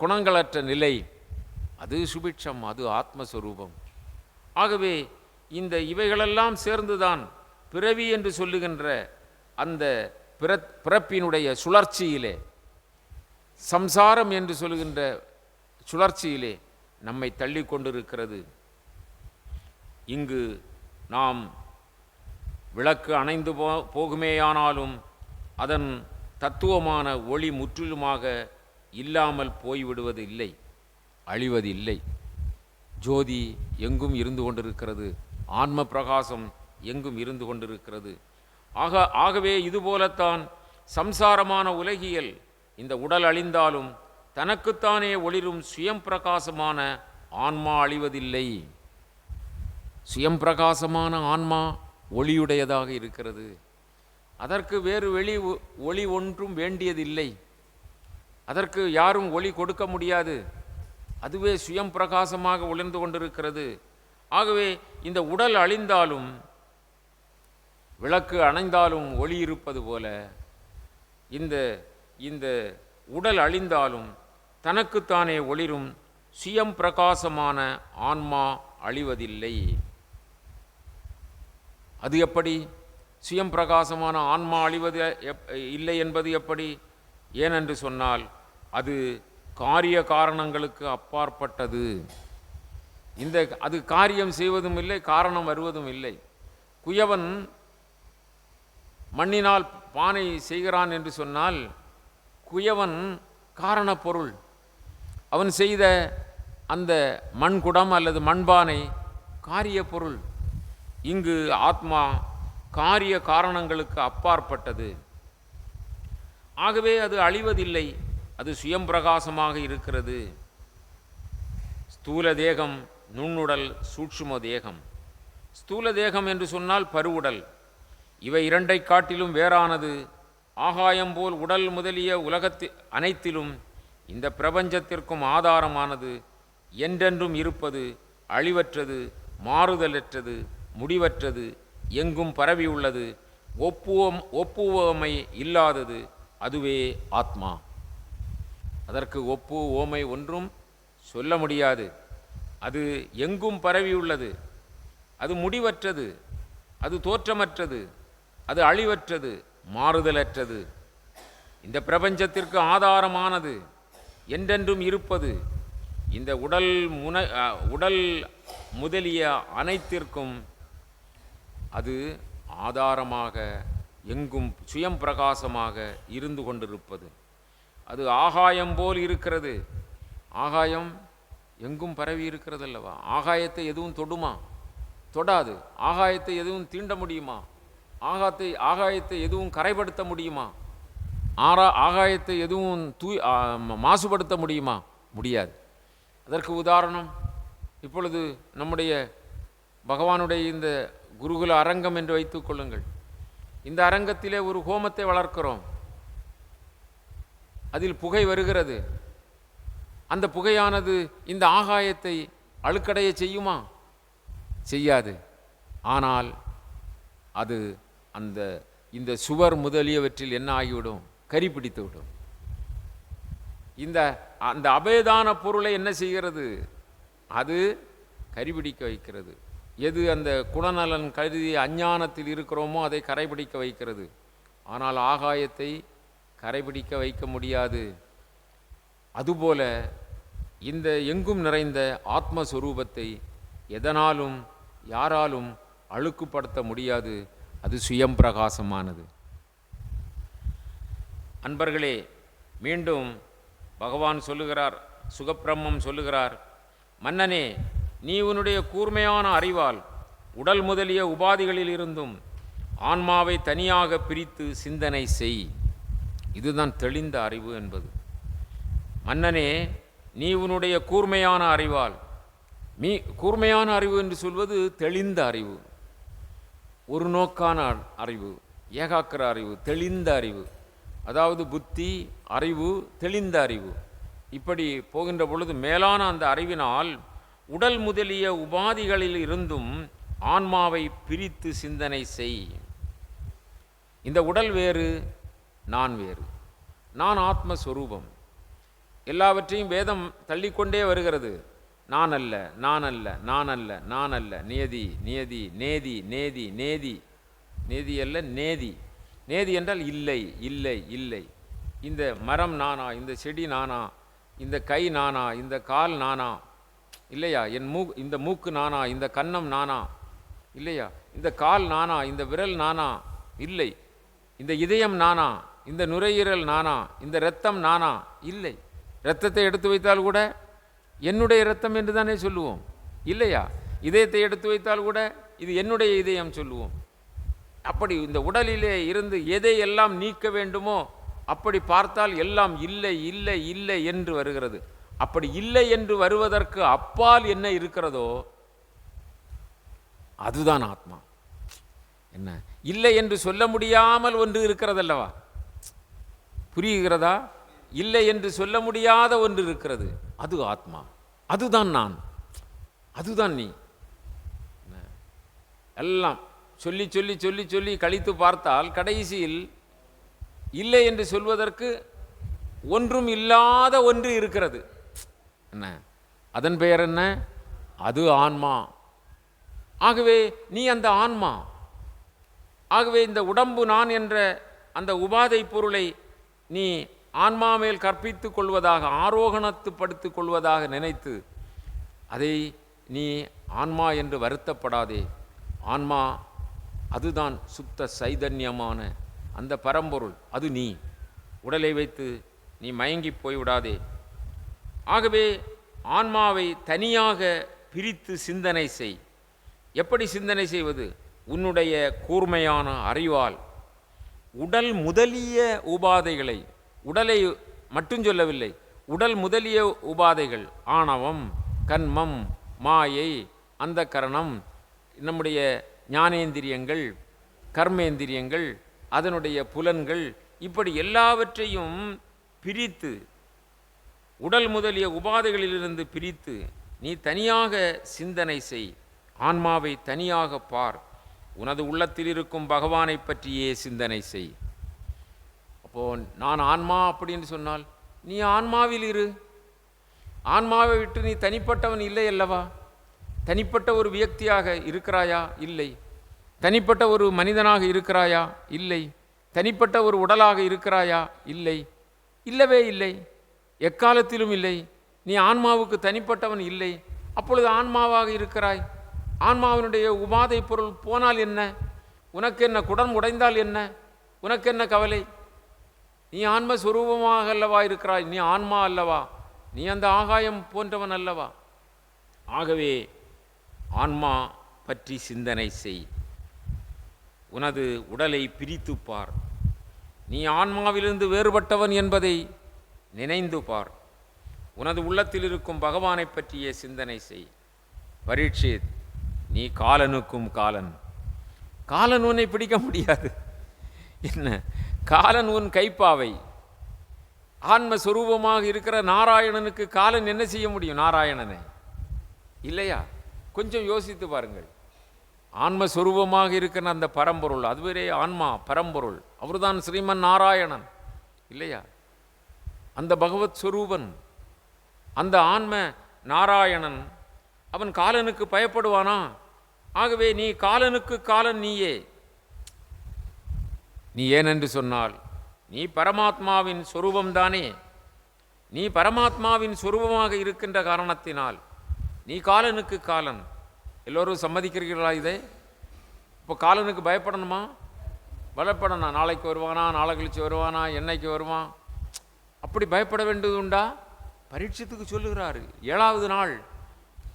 குணங்களற்ற நிலை அது சுபிட்சம், அது ஆத்மஸ்வரூபம். ஆகவே இந்த இவைகளெல்லாம் சேர்ந்துதான் பிறவி என்று சொல்லுகின்ற அந்த பிறப்பினுடைய சுழற்சியிலே, சம்சாரம் என்று சொல்லுகின்ற சுழற்சியிலே நம்மை தள்ளி கொண்டிருக்கிறது. இங்கு நாம் விளக்கு அணைந்து போகுமேயானாலும் அதன் தத்துவமான ஒளி முற்றிலுமாக இல்லாமல் போய்விடுவது இல்லை, அழிவது இல்லை. ஜோதி எங்கும் இருந்து கொண்டிருக்கிறது, ஆன்ம பிரகாசம் எங்கும் இருந்து கொண்டிருக்கிறது. ஆகவே இதுபோலத்தான் சம்சாரமான உலகியல் இந்த உடல் அழிந்தாலும் தனக்குத்தானே ஒளிரும் சுயம் பிரகாசமான ஆன்மா அழிவதில்லை. சுயம் பிரகாசமான ஆன்மா ஒளியுடையதாக இருக்கிறது. அதற்கு வேறு ஒளி ஒன்றும் வேண்டியதில்லை. அதற்கு யாரும் ஒளி கொடுக்க முடியாது. அதுவே சுயம் பிரகாசமாக ஒளிர்ந்து கொண்டிருக்கிறது. ஆகவே இந்த உடல் அழிந்தாலும் விளக்கு அணைந்தாலும் ஒளி இருப்பது போல இந்த உடல் அழிந்தாலும் தனக்குத்தானே ஒளிரும் சுயம் பிரகாசமான ஆன்மா அழிவதில்லை. அது எப்படி? சுயம் பிரகாசமான ஆன்மா அழிவது இல்லை என்பது எப்படி? ஏனென்று சொன்னால் அது காரிய காரணங்களுக்கு அப்பாற்பட்டது. அது காரியம் செய்வதும் இல்லை, காரணம் வருவதும் இல்லை. குயவன் மண்ணினால் பானை செய்கிறான் என்று சொன்னால் குயவன் காரண பொருள். அவன் செய்த அந்த மண்குடம் அல்லது மண்பானை காரிய பொருள். இங்கு ஆத்மா காரிய காரணங்களுக்கு அப்பாற்பட்டது. ஆகவே அது அழிவதில்லை, அது சுயம் பிரகாசமாக இருக்கிறது. ஸ்தூல தேகம், நுண்ணுடல், சூட்சும தேகம். ஸ்தூல தேகம் என்று சொன்னால் பருவுடல். இவை இரண்டை காட்டிலும் வேறானது. ஆகாயம் போல் உடல் முதலிய அனைத்திலும் இந்த பிரபஞ்சத்திற்கும் ஆதாரமானது, என்றென்றும் இருப்பது, அழிவற்றது, மாறுதலற்றது, முடிவற்றது, எங்கும் பரவியுள்ளது, ஒப்புவமை இல்லாதது, அதுவே ஆத்மா. அதற்கு ஒப்பு ஓமை ஒன்றும் சொல்ல முடியாது. அது எங்கும் பரவியுள்ளது, அது முடிவற்றது, அது தோற்றமற்றது, அது அழிவற்றது, மாறுதலற்றது, இந்த பிரபஞ்சத்திற்கு ஆதாரமானது, என்றென்றும் இருப்பது, இந்த உடல் முதலிய அனைத்திற்கும் அது ஆதாரமாக எங்கும் சுயம் பிரகாசமாக இருந்து கொண்டிருப்பது. அது ஆகாயம் போல் இருக்கிறது. ஆகாயம் எங்கும் பரவி இருக்கிறது அல்லவா? ஆகாயத்தை எதுவும் தொடுமா? தொடாது. ஆகாயத்தை எதுவும் தீண்ட முடியுமா? ஆகாயத்தை எதுவும் கரைப்படுத்த முடியுமா? ஆகாயத்தை எதுவும் மாசுபடுத்த முடியுமா? முடியாது. அதற்கு உதாரணம், இப்பொழுது நம்முடைய பகவானுடைய இந்த குருகுல அரங்கம் என்று வைத்துக் கொள்ளுங்கள். இந்த அரங்கத்திலே ஒரு ஹோமத்தை வளர்க்கிறோம். அதில் புகை வருகிறது. அந்த புகையானது இந்த ஆகாயத்தை அழுக்கடைய செய்யுமா? செய்யாது. ஆனால் அது இந்த சுவர் முதலியவற்றில் என்ன ஆகிவிடும்? கரிபிடித்து விடும். அந்த அபேதான பொருளை என்ன செய்கிறது? அது கரிபிடிக்க வைக்கிறது. எது அந்த குணநலன் கருதி அஞ்ஞானத்தில் இருக்கிறோமோ அதை கரைபிடிக்க வைக்கிறது. ஆனால் ஆகாயத்தை கரைபிடிக்க வைக்க முடியாது. அதுபோல இந்த எங்கும் நிறைந்த ஆத்மஸ்வரூபத்தை எதனாலும் யாராலும் அழுக்குப்படுத்த முடியாது. அது சுயம் பிரகாசமானது. அன்பர்களே, மீண்டும் பகவான் சொல்லுகிறார், சுகப்பிரம்மம் சொல்லுகிறார், மன்னனே, நீ உன்னுடைய கூர்மையான அறிவால் உடல் முதலிய உபாதிகளில் இருந்தும் ஆன்மாவை தனியாக பிரித்து சிந்தனை செய். இதுதான் தெளிந்த அறிவு என்பது. மன்னனே, நீ உன்னுடைய கூர்மையான அறிவால், கூர்மையான அறிவு என்று சொல்வது தெளிந்த அறிவு, ஒரு நோக்கான அறிவு, ஏகாக்கிர அறிவு, தெளிந்த அறிவு, அதாவது புத்தி, அறிவு, தெளிந்த அறிவு. இப்படி போகின்ற பொழுது மேலான அந்த அறிவினால் உடல் முதலிய உபாதிகளில் இருந்தும் ஆன்மாவை பிரித்து சிந்தனை செய். இந்த உடல் வேறு, நான் வேறு. நான் ஆத்மஸ்வரூபம். எல்லாவற்றையும் வேதம் தள்ளிக்கொண்டே வருகிறது. நான் அல்ல, நான் அல்ல, நான் அல்ல, நான் அல்ல, நேதி, நேதி, நேதி, நேதி, நேதி, நேதி அல்ல, நேதி. நேதி என்றால் இல்லை, இல்லை, இல்லை. இந்த மரம் நானா, இந்த செடி நானா, இந்த கை நானா, இந்த கால் நானா, இல்லையா? இந்த மூக்கு நானா, இந்த கன்னம் நானா, இல்லையா? இந்த கால் நானா, இந்த விரல் நானா, இல்லை. இந்த இதயம் நானா, இந்த நுரையீரல் நானா, இந்த இரத்தம் நானா, இல்லை. இரத்தத்தை எடுத்து வைத்தால் கூட என்னுடைய இரத்தம் என்று தானே சொல்லுவோம், இல்லையா? இதயத்தை எடுத்து வைத்தால் கூட இது என்னுடைய இதயம் சொல்லுவோம். அப்படி இந்த உடலிலே இருந்து எதை எல்லாம் நீக்க வேண்டுமோ அப்படி பார்த்தால் எல்லாம் இல்லை, இல்லை, இல்லை என்று வருகிறது. அப்படி இல்லை என்று வருவதற்கு அப்பால் என்ன இருக்கிறதோ அதுதான் ஆத்மா. என்ன இல்லை என்று சொல்ல முடியாமல் ஒன்று இருக்கிறதல்லவா? புரிகிறதா? இல்லை என்று சொல்ல முடியாத ஒன்று இருக்கிறது, அது ஆத்மா. அதுதான் நான், அதுதான் நீ. எல்லாம் சொல்லி சொல்லி சொல்லி சொல்லி கழித்து பார்த்தால் கடைசியில் இல்லை என்று சொல்வதற்கு ஒன்றும் இல்லாத ஒன்று இருக்கிறது. என்ன அதன் பெயர் என்ன? அது ஆன்மா. ஆகவே நீ அந்த ஆன்மா. ஆகவே இந்த உடம்பு நான் என்ற அந்த உபாதை பொருளை நீ ஆன்மா மேல் கற்பித்து கொள்வதாக, ஆரோகணத்துப்படுத்திக் கொள்வதாக நினைத்து அதை நீ ஆன்மா என்று வருத்தப்படாதே. ஆன்மா அதுதான் சுத்த சைதன்யமான அந்த பரம்பொருள், அது நீ. உடலை வைத்து நீ மயங்கி போய்விடாதே. ஆகவே ஆன்மாவை தனியாக பிரித்து சிந்தனை செய். எப்படி சிந்தனை செய்வது? உன்னுடைய கூர்மையான அறிவால் உடல் முதலிய உபாதைகளை, உடலை மட்டும் சொல்லவில்லை, உடல் முதலிய உபாதைகள், ஆணவம், கன்மம், மாயை, அந்த கரணம், நம்முடைய ஞானேந்திரியங்கள், கர்மேந்திரியங்கள், அதனுடைய புலன்கள், இப்படி எல்லாவற்றையும் பிரித்து, உடல் முதலிய உபாதைகளிலிருந்து பிரித்து நீ தனியாக சிந்தனை செய். ஆன்மாவை தனியாக பார். உனது உள்ளத்தில் இருக்கும் பகவானை பற்றியே சிந்தனை செய். அப்போ நான் ஆன்மா அப்படின்னு சொன்னால் நீ ஆன்மாவில் இரு. ஆன்மாவை விட்டு நீ தனிப்பட்டவன் இல்லை அல்லவா? தனிப்பட்ட ஒரு வியக்தியாக இருக்கிறாயா? இல்லை. தனிப்பட்ட ஒரு மனிதனாக இருக்கிறாயா? இல்லை. தனிப்பட்ட ஒரு உடலாக இருக்கிறாயா? இல்லை, இல்லவே இல்லை, எக்காலத்திலும் இல்லை. நீ ஆன்மாவுக்கு தனிப்பட்டவன் இல்லை. அப்பொழுது ஆன்மாவாக இருக்கிறாய். ஆன்மாவினுடைய உபாதை பொருள் போனால் என்ன? உனக்கு என்ன? குடம் உடைந்தால் என்ன? உனக்கு என்ன கவலை? நீ ஆன்மஸ்வரூபமாக அல்லவா இருக்கிறாய். நீ ஆன்மா அல்லவா? நீ அந்த ஆகாயம் போன்றவன் அல்லவா? ஆகவே ஆன்மா பற்றி சிந்தனை செய். உனது உடலை பிரித்து பார். நீ ஆன்மாவிலிருந்து வேறுபட்டவன் என்பதை நினைந்து பார். உனது உள்ளத்தில் இருக்கும் பகவானை பற்றிய சிந்தனை செய். பரீட்சித், நீ காலனுக்கும் காலன். காலன் உன்னை பிடிக்க முடியாது. என்ன? காலன் உன் கைப்பாவை. ஆன்மஸ்வரூபமாக இருக்கிற நாராயணனுக்கு காலன் என்ன செய்ய முடியும்? நாராயணனை இல்லையா? கொஞ்சம் யோசித்து பாருங்கள். ஆன்மஸ்வரூபமாக இருக்கிற அந்த பரம்பொருள், அதுவரே ஆன்மா பரம்பொருள், அவர்தான் ஸ்ரீமன் நாராயணன் இல்லையா? அந்த பகவத் ஸ்வரூபன், அந்த ஆன்ம நாராயணன், அவன் காலனுக்கு பயப்படுவானா? ஆகவே நீ காலனுக்கு காலன் நீயே. நீ ஏனென்று சொன்னால் நீ பரமாத்மாவின் சொரூபம்தானே. நீ பரமாத்மாவின் சொரூபமாக இருக்கின்ற காரணத்தினால் நீ காலனுக்கு காலன். எல்லோரும் சம்மதிக்கிறீர்களா இதை? இப்போ காலனுக்கு பயப்படணுமா? பயப்படணும். நாளைக்கு வருவானா, நாளை கழிச்சு வருவானா, என்னைக்கு வருவான், அப்படி பயப்பட வேண்டியது உண்டா? பரீட்சத்துக்கு சொல்லுகிறாரு. 7வது நாள்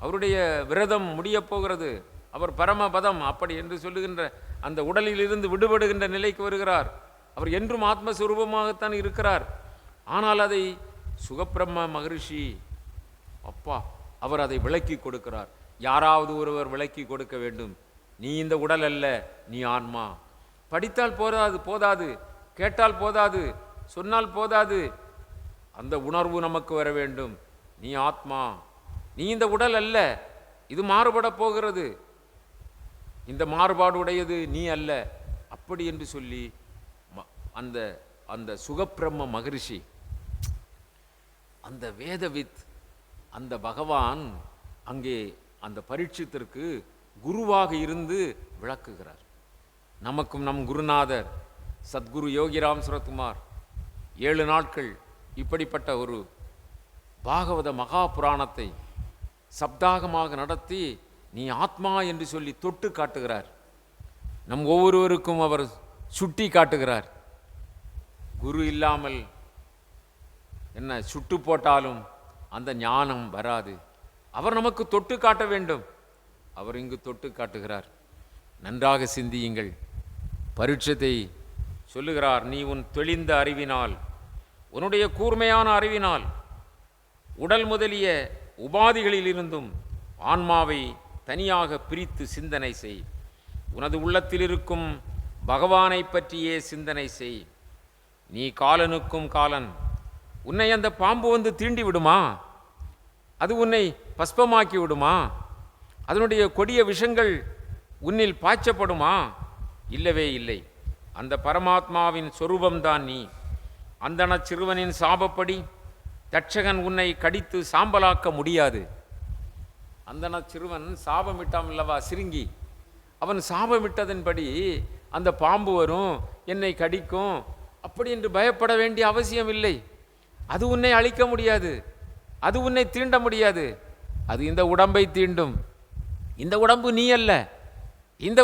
அவருடைய விரதம் முடியப் போகிறது. அவர் பரமபதம் அப்படி என்று சொல்லுகின்ற அந்த உடலிலிருந்து விடுபடுகின்ற நிலைக்கு வருகிறார். அவர் என்றும் ஆத்மஸ்வரூபமாகத்தான் இருக்கிறார். ஆனால் அதை சுகப்பிரம்ம மகரிஷி அப்பா அவர் அதை விளக்கி கொடுக்கிறார். யாராவது ஒருவர் விளக்கி கொடுக்க வேண்டும். நீ இந்த உடல் அல்ல, நீ ஆன்மா. படித்தால் போதாது, கேட்டால் போதாது, சொன்னால் போதாது, அந்த உணர்வு நமக்கு வர வேண்டும். நீ ஆத்மா, நீ இந்த உடல் அல்ல, இது மாறுபட போகிறது, இந்த மாறுபாடு உடையது நீ அல்ல, அப்படி என்று சொல்லி அந்த அந்த சுகப்பிரம்ம மகரிஷி, அந்த வேதவித், அந்த பகவான் அங்கே அந்த பரீட்சித்திற்கு குருவாக இருந்து விளக்குகிறார். நமக்கும் நம் குருநாதர் சத்குரு யோகிராம் சுரத்குமார் 7 நாட்கள் இப்படிப்பட்ட ஒரு பாகவத மகா புராணத்தை சப்தாகமாக நடத்தி நீ ஆத்மா என்று சொல்லி தொட்டு காட்டுகிறார். நம் ஒவ்வொருவருக்கும் அவர் சுட்டி காட்டுகிறார். குரு இல்லாமல் என்ன சுட்டு போட்டாலும் அந்த ஞானம் வராது. அவர் நமக்கு தொட்டு காட்ட வேண்டும். அவர் இங்கு தொட்டு காட்டுகிறார். நன்றாக சிந்தியுங்கள். பரீட்சத்தை சொல்லுகிறார். நீ உன் தெளிந்த அறிவினால், உன்னுடைய கூர்மையான அறிவினால் உடல் முதலிய உபாதிகளிலிருந்தும் ஆன்மாவை தனியாக பிரித்து சிந்தனை செய். உனது உள்ளத்தில் இருக்கும் பகவானை பற்றியே சிந்தனை செய். நீ காலனுக்கும் காலன். உன்னை அந்த பாம்பு வந்து தீண்டி விடுமா? அது உன்னை பஸ்பமாக்கி விடுமா? அதனுடைய கொடிய விஷங்கள் உன்னில் பாய்ச்சப்படுமா? இல்லவே இல்லை. அந்த பரமாத்மாவின் சொரூபம்தான் நீ. அந்தன சிறுவனின் சாபப்படி தட்சகன் உன்னை கடித்து சாம்பலாக்க முடியாது. அந்தன சிறுவன் சாபமிட்டான் அல்லவா, சிறுங்கி. அவன் சாபமிட்டதன்படி அந்த பாம்பு வரும், என்னை கடிக்கும், அப்படி என்று பயப்பட வேண்டிய அவசியம் இல்லை. அது உன்னை அழிக்க முடியாது, அது உன்னை தீண்ட முடியாது. அது இந்த உடம்பை தீண்டும். இந்த உடம்பு நீ அல்ல, இந்த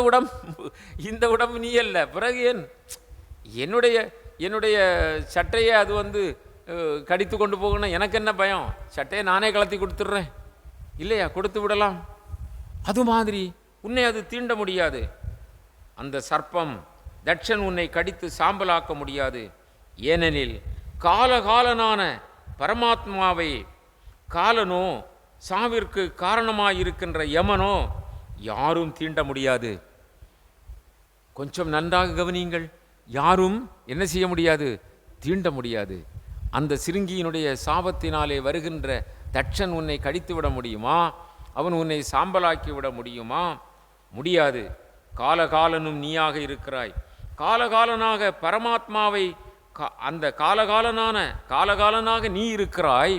உடம்பு நீ அல்ல. பிறகு ஏன் என்னுடைய சட்டையை அது வந்து கடித்து கொண்டு போகணும், எனக்கு என்ன பயம்? சட்டையை நானே கலத்தி கொடுத்துட்றேன் இல்லையா, கொடுத்து விடலாம். அது மாதிரி உன்னை அது தீண்ட முடியாது. அந்த சர்ப்பம் தட்சன் உன்னை கடித்து சாம்பலாக்க முடியாது. ஏனெனில் காலகாலனான பரமாத்மாவை காலனோ சாவிற்கு காரணமாயிருக்கின்ற யமனோ யாரும் தீண்ட முடியாது. கொஞ்சம் நன்றாக கவனியுங்கள். யாரும் என்ன செய்ய முடியாது? தீண்ட முடியாது. அந்த சிறுங்கியினுடைய சாபத்தினாலே வருகின்ற தட்சன் உன்னை கடித்து விட முடியுமா? அவன் உன்னை சாம்பலாக்கி விட முடியுமா? முடியாது. காலகாலனும் நீயாக இருக்கிறாய். காலகாலனாக பரமாத்மாவை அந்த காலகாலனாக நீ இருக்கிறாய்.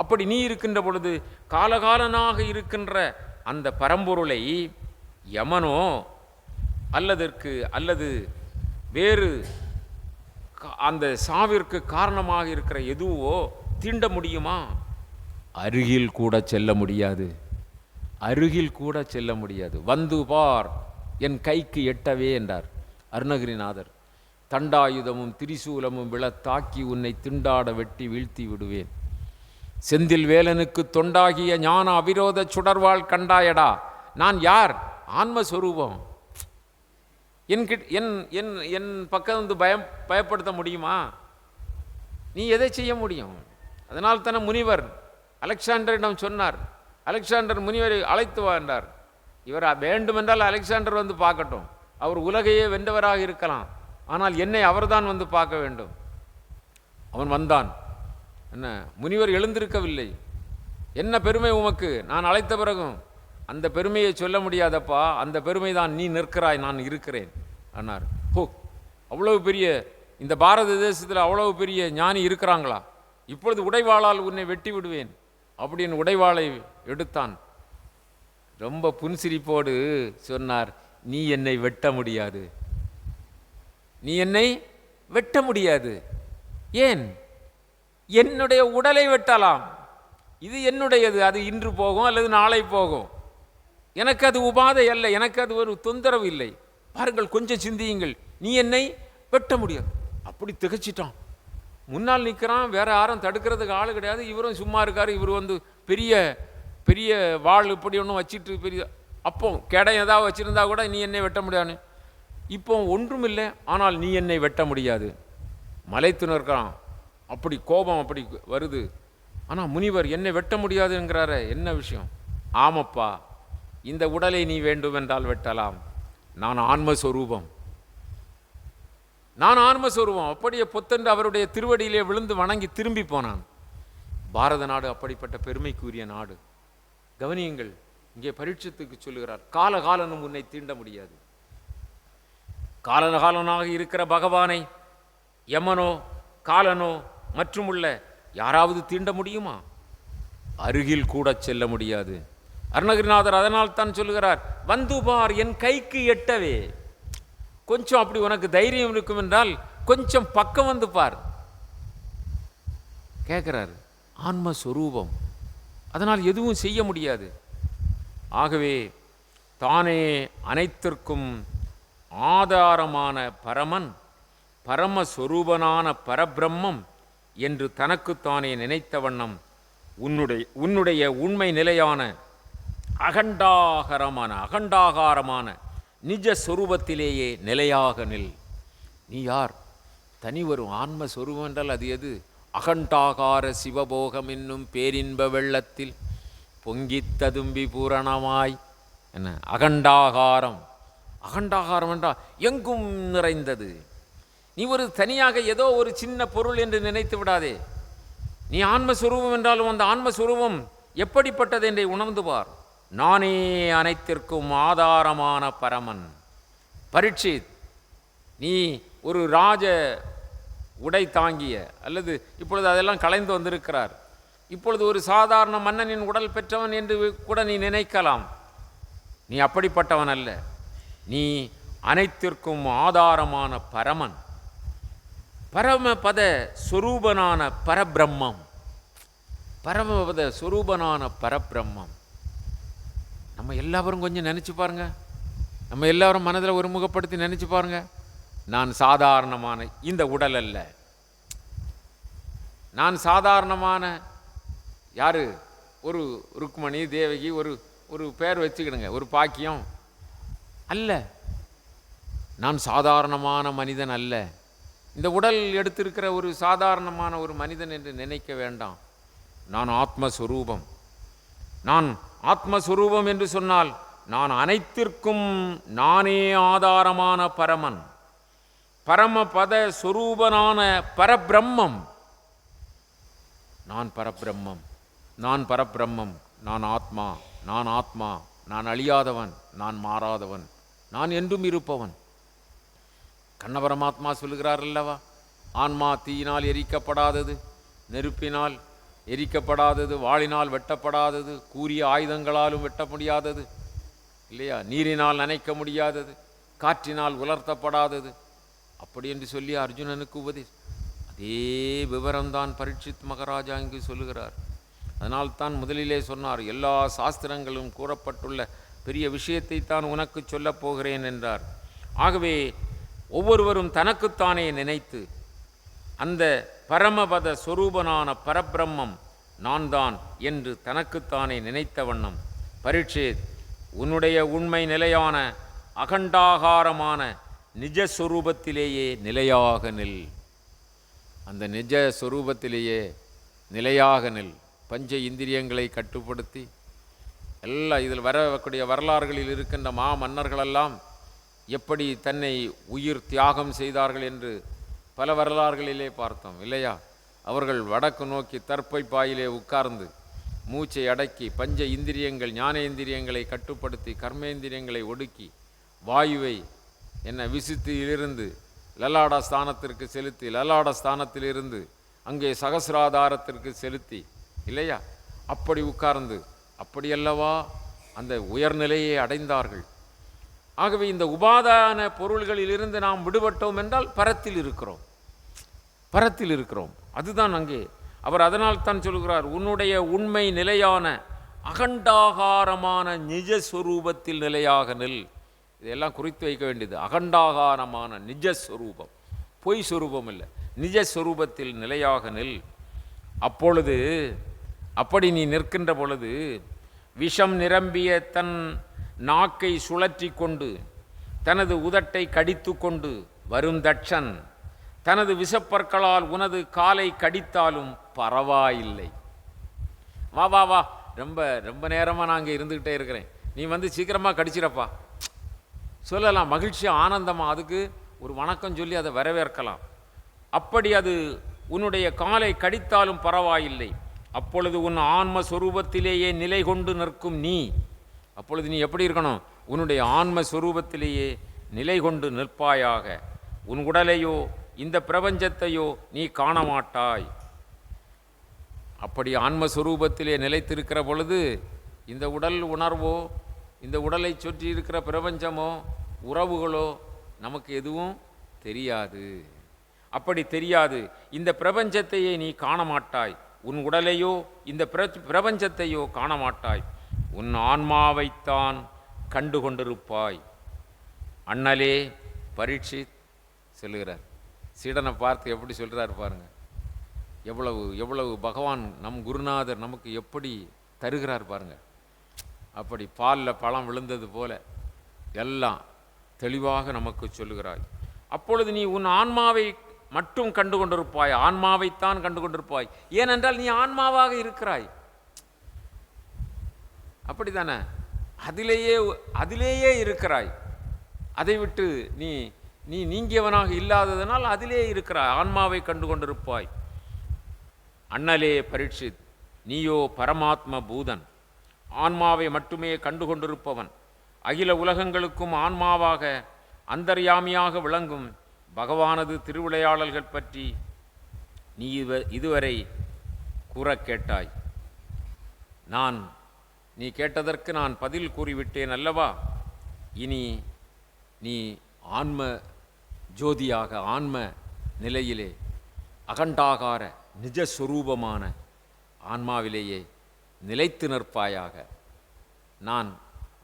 அப்படி நீ இருக்கின்ற பொழுது காலகாலனாக இருக்கின்ற அந்த பரம்பொருளை யமனோ அல்லது வேறு அந்த சாவிற்கு காரணமாக இருக்கிற எதுவோ தீண்ட முடியுமா? அருகில் கூட செல்ல முடியாது. அருகில் கூட செல்ல முடியாது. வந்து பார், என் கைக்கு எட்டவே என்றார் அருணகிரிநாதர். தண்டாயுதமும் திரிசூலமும் விழத்தாக்கி உன்னை திண்டாட வெட்டி வீழ்த்தி விடுவேன். செந்தில் வேலனுக்கு தொண்டாகிய ஞான அவிரோத சுடர்வாள் கண்டாயடா. நான் யார்? ஆன்மஸ்வரூபம். என் பக்கம் வந்து பயப்படுத்த முடியுமா? நீ எதை செய்ய முடியும்? அதனால் தானே முனிவர் அலெக்சாண்டரிடம் சொன்னார். அலெக்சாண்டர் முனிவரை அழைத்து வா என்றார். இவர் வேண்டுமென்றால் அலெக்சாண்டர் வந்து பார்க்கட்டும், அவர் உலகையே வென்றவராக இருக்கலாம், ஆனால் என்னை அவர்தான் வந்து பார்க்க வேண்டும். அவன் வந்தான். என்ன, முனிவர் எழுந்திருக்கவில்லை. என்ன பெருமை உமக்கு நான் அழைத்த பிறகும்? அந்த பெருமையை சொல்ல முடியாதப்பா, அந்த பெருமை தான் நீ நிற்கிறாய், நான் இருக்கிறேன் அன்னார். ஹோ, அவ்வளவு பெரிய இந்த பாரத தேசத்தில் அவ்வளவு பெரிய ஞானி இருக்கிறாங்களா? இப்பொழுது உடைவாளால் உன்னை வெட்டி விடுவேன் அப்படின்னு உடைவாளை எடுத்தான். ரொம்ப புன்சிரிப்போடு சொன்னார், நீ என்னை வெட்ட முடியாது, நீ என்னை வெட்ட முடியாது. ஏன்? என்னுடைய உடலை வெட்டலாம், இது என்னுடையது, அது இன்று போகும் அல்லது நாளை போகும், எனக்கு அது உபாதை அல்ல, எனக்கு அது ஒரு தொந்தரவு இல்லை. பாருங்கள், கொஞ்சம் சிந்தியுங்கள். நீ என்னை வெட்ட முடியாது. அப்படி திகச்சிட்டான். முன்னால் நிற்கிறான், வேற யாரும் தடுக்கிறதுக்கு ஆள் கிடையாது. இவரும் சும்மா இருக்கார். இவர் வந்து பெரிய பெரிய வாழ் இப்படி ஒன்றும் வச்சுட்டு பெரிய அப்போ கேடம் ஏதாவது வச்சுருந்தா கூட நீ என்னை வெட்ட முடியாது. இப்போ ஒன்றும் இல்லை, ஆனால் நீ என்னை வெட்ட முடியாது. மலைத்து நிற்கிறான், அப்படி கோபம் அப்படி வருது. ஆனால் முனிவர் என்னை வெட்ட முடியாதுங்கிறார, என்ன விஷயம்? ஆமப்பா, இந்த உடலை நீ வேண்டுமென்றால் வெட்டலாம், நான் ஆன்மஸ்வரூபம், நான் ஆன்மஸ்வரூபம். அப்படியே பொத்தென்று அவருடைய திருவடியிலே விழுந்து வணங்கி திரும்பி போனான். பாரத நாடு அப்படிப்பட்ட பெருமைக்குரிய நாடு. கவனியுங்கள், இங்கே பரீட்சத்துக்கு சொல்லுகிறார், காலகாலனும் உன்னை தீண்ட முடியாது. காலகாலனாக இருக்கிற பகவானை யமனோ காலனோ மற்றும் உள்ள யாராவது தீண்ட முடியுமா? அருகில் கூட செல்ல முடியாது. அருணகிரிநாதர் அதனால் தான் சொல்லுகிறார், வந்து பார் என் கைக்கு எட்டவே. கொஞ்சம் அப்படி உனக்கு தைரியம் இருக்கும் என்றால் கொஞ்சம் பக்கம் வந்து பார் கேட்கிறார். ஆன்மஸ்வரூபம், அதனால் எதுவும் செய்ய முடியாது. ஆகவே தானே அனைத்திற்கும் ஆதாரமான பரமன், பரமஸ்வரூபனான பரபிரம்மம் என்று தனக்குத்தானே நினைத்த வண்ணம் உன்னுடைய உண்மை நிலையான அகண்டாகாரமான நிஜ சொரூபத்திலேயே நிலையாக நில். நீ யார்? தனி வரும் ஆன்மஸ்வரூபம் என்றால் அது எது? அகண்டாகார சிவபோகம் என்னும் பேரின்ப வெள்ளத்தில் பொங்கித் ததும்பி பூரணமாய். என்ன அகண்டாகாரம்? அகண்டாகாரம் என்றால் எங்கும் நிறைந்தது. நீ ஒரு தனியாக ஏதோ ஒரு சின்ன பொருள் என்று நினைத்து விடாதே. நீ ஆன்மஸ்வரூபம் என்றாலும் அந்த ஆன்மஸ்வரூபம் எப்படிப்பட்டது என்றை உணர்ந்து பார். நானே அனைத்திற்கும் ஆதாரமான பரமன். பரீட்சித், நீ ஒரு ராஜ உடை தாங்கிய, அல்லது இப்பொழுது அதெல்லாம் கலைந்து வந்திருக்கிறார், இப்பொழுது ஒரு சாதாரண மன்னனின் உடல் பெற்றவன் என்று கூட நீ நினைக்கலாம். நீ அப்படிப்பட்டவன் அல்ல. நீ அனைத்திற்கும் ஆதாரமான பரமன், பரமபத சொரூபனான பரபிரம்மம். பரமபத சொரூபனான பரபிரம்மம். நம்ம எல்லாரும் கொஞ்சம் நினச்சி பாருங்க, நம்ம எல்லாரும் மனதில் ஒருமுகப்படுத்தி நினச்சி பாருங்க. நான் சாதாரணமான இந்த உடல் அல்ல. நான் சாதாரணமான யாரு? ஒரு ருக்மணி தேவகி, ஒரு பேர் வச்சுக்கிடுங்க, ஒரு பாக்கியம் அல்ல. நான் சாதாரணமான மனிதன் அல்ல. இந்த உடல் எடுத்திருக்கிற ஒரு சாதாரணமான ஒரு மனிதன் என்று நினைக்க வேண்டாம். நான் ஆத்மஸ்வரூபம். நான் ஆத்மஸ்வரூபம் என்று சொன்னால் நான் அனைத்திற்கும் நானே ஆதாரமான பரமன், பரமபத சொரூபனான பரபிரம்மம். நான் பரபிரம்மம், நான் பரபிரம்மம், நான் ஆத்மா, நான் ஆத்மா, நான் அழியாதவன், நான் மாறாதவன், நான் என்றும் இருப்பவன். கண்ணபரமாத்மா சொல்லுகிறார் அல்லவா, ஆன்மா தீயினால் எரிக்கப்படாதது, நெருப்பினால் எரிக்கப்படாதது, வாளினால் வெட்டப்படாதது, கூரிய ஆயுதங்களாலும் வெட்ட முடியாதது இல்லையா, நீரினால் நனைக்க முடியாதது, காற்றினால் உலர்த்தப்படாதது, அப்படி என்று சொல்லி அர்ஜுனனுக்கு அதே விவரம்தான் பரீட்சித் மகாராஜா இங்கு சொல்லுகிறார். அதனால் தான் முதலிலே சொன்னார், எல்லா சாஸ்திரங்களும் கூறப்பட்டுள்ள பெரிய விஷயத்தை தான் உனக்கு சொல்லப் போகிறேன் என்றார். ஆகவே ஒவ்வொருவரும் தனக்குத்தானே நினைத்து அந்த பரமபத சொரூபனான பரபிரம்மம் நான் தான் என்று தனக்குத்தானே நினைத்த வண்ணம், பரீட்சித், உன்னுடைய உண்மை நிலையான அகண்டாகாரமான நிஜஸ்வரூபத்திலேயே நிலையாக நில். அந்த நிஜ சொரூபத்திலேயே நிலையாக நில். பஞ்ச இந்திரியங்களை கட்டுப்படுத்தி எல்லாம் இதில் வரக்கூடிய வரலாறுகளில் இருக்கின்ற மன்னர்களெல்லாம் எப்படி தன்னை உயிர் தியாகம் செய்தார்கள் என்று பல வரலாறுகளிலே பார்த்தோம் இல்லையா. அவர்கள் வடக்கு நோக்கி தற்பை பாயிலே உட்கார்ந்து மூச்சை அடக்கி பஞ்ச இந்திரியங்கள் ஞானேந்திரியங்களை கட்டுப்படுத்தி கர்மேந்திரியங்களை ஒடுக்கி வாயுவை விசுத்தியிலிருந்து லலாட ஸ்தானத்திற்கு செலுத்தி, லலாட ஸ்தானத்திலிருந்து அங்கே சகசிராதாரத்திற்கு செலுத்தி இல்லையா, அப்படி உட்கார்ந்து அப்படியல்லவா அந்த உயர்நிலையை அடைந்தார்கள். ஆகவே இந்த உபாதான பொருள்களிலிருந்து நாம் விடுபட்டோம் என்றால் பரத்தில் இருக்கிறோம், பரத்தில் இருக்கிறோம். அதுதான் அங்கே அவர் அதனால் தான் சொல்கிறார், உன்னுடைய உண்மை நிலையான அகண்டாகாரமான நிஜஸ்வரூபத்தில் நிலையாக நில். இதெல்லாம் குறித்து வைக்க வேண்டியது. அகண்டாகாரமான நிஜஸ்வரூபம், பொய் சொரூபம் இல்லை, நிஜஸ்வரூபத்தில் நிலையாக நில். அப்பொழுது அப்படி நீ நிற்கின்ற பொழுது விஷம் நிரம்பிய தன் நாக்கை சுழற்றி கொண்டு தனது உதட்டை கடித்து கொண்டு வரும் தட்சன் தனது விஷப்பற்களால் உனது காலை கடித்தாலும் பரவாயில்லை. வா வா வா, ரொம்ப ரொம்ப நேரமாக நான் அங்கே இருந்துக்கிட்டே இருக்கிறேன், நீ வந்து சீக்கிரமாக கடிச்சிடப்பா சொல்லலாம். மகிழ்ச்சி ஆனந்தமாக அதுக்கு ஒரு வணக்கம் சொல்லி அதை வரவேற்கலாம். அப்படி அது உன்னுடைய காலை கடித்தாலும் பரவாயில்லை. அப்பொழுது உன் ஆன்மஸ்வரூபத்திலேயே நிலை கொண்டு நிற்கும் நீ. அப்பொழுது நீ எப்படி இருக்கணும்? உன்னுடைய ஆன்மஸ்வரூபத்திலேயே நிலை கொண்டு நிற்பாயாக. உன் உடலையோ இந்த பிரபஞ்சத்தையோ நீ காண மாட்டாய். அப்படி ஆன்மஸ்வரூபத்திலே நிலைத்திருக்கிற பொழுது இந்த உடல் உணர்வோ இந்த உடலை சுற்றி இருக்கிற பிரபஞ்சமோ உறவுகளோ நமக்கு எதுவும் தெரியாது. அப்படி தெரியாது. இந்த பிரபஞ்சத்தையே நீ காண மாட்டாய். உன் உடலையோ இந்த பிரபஞ்சத்தையோ காண மாட்டாய். உன் ஆன்மாவைத்தான் கண்டு கொண்டிருப்பாய். அண்ணலே பரீட்சித் சொல்லுகிறார். சீடனை பார்த்து எப்படி சொல்கிறார் பாருங்க. எவ்வளவு எவ்வளவு பகவான் நம் குருநாதர் நமக்கு எப்படி தருகிறார் பாருங்க. அப்படி பாலில் பழம் விழுந்தது போல எல்லாம் தெளிவாக நமக்கு சொல்லுகிறாய். அப்பொழுது நீ உன் ஆன்மாவை மட்டும் கண்டு கொண்டிருப்பாய். ஆன்மாவைத்தான் கண்டு கொண்டிருப்பாய். ஏனென்றால் நீ ஆன்மாவாக இருக்கிறாய். அப்படித்தானே? அதிலேயே இருக்கிறாய். அதை விட்டு நீ நீங்கியவனாக இல்லாததனால் அதிலே இருக்கிறாய். ஆன்மாவை கண்டு கொண்டிருப்பாய். அண்ணலே பரீட்சித், நீயோ பரமாத்ம பூதன், ஆன்மாவை மட்டுமே கண்டு கொண்டிருப்பவன். அகில உலகங்களுக்கும் ஆன்மாவாக அந்தர்யாமியாக விளங்கும் பகவானது திருவிளையாடல்கள் பற்றி நீ இதுவரை கூற கேட்டாய். நீ கேட்டதற்கு நான் பதில் கூறிவிட்டேன் அல்லவா? இனி நீ ஆன்ம ஜோதியாக ஆன்ம நிலையிலே அகண்டாகார நிஜஸ்வரூபமான ஆன்மாவிலேயே நிலைத்து நிற்பாயாக. நான்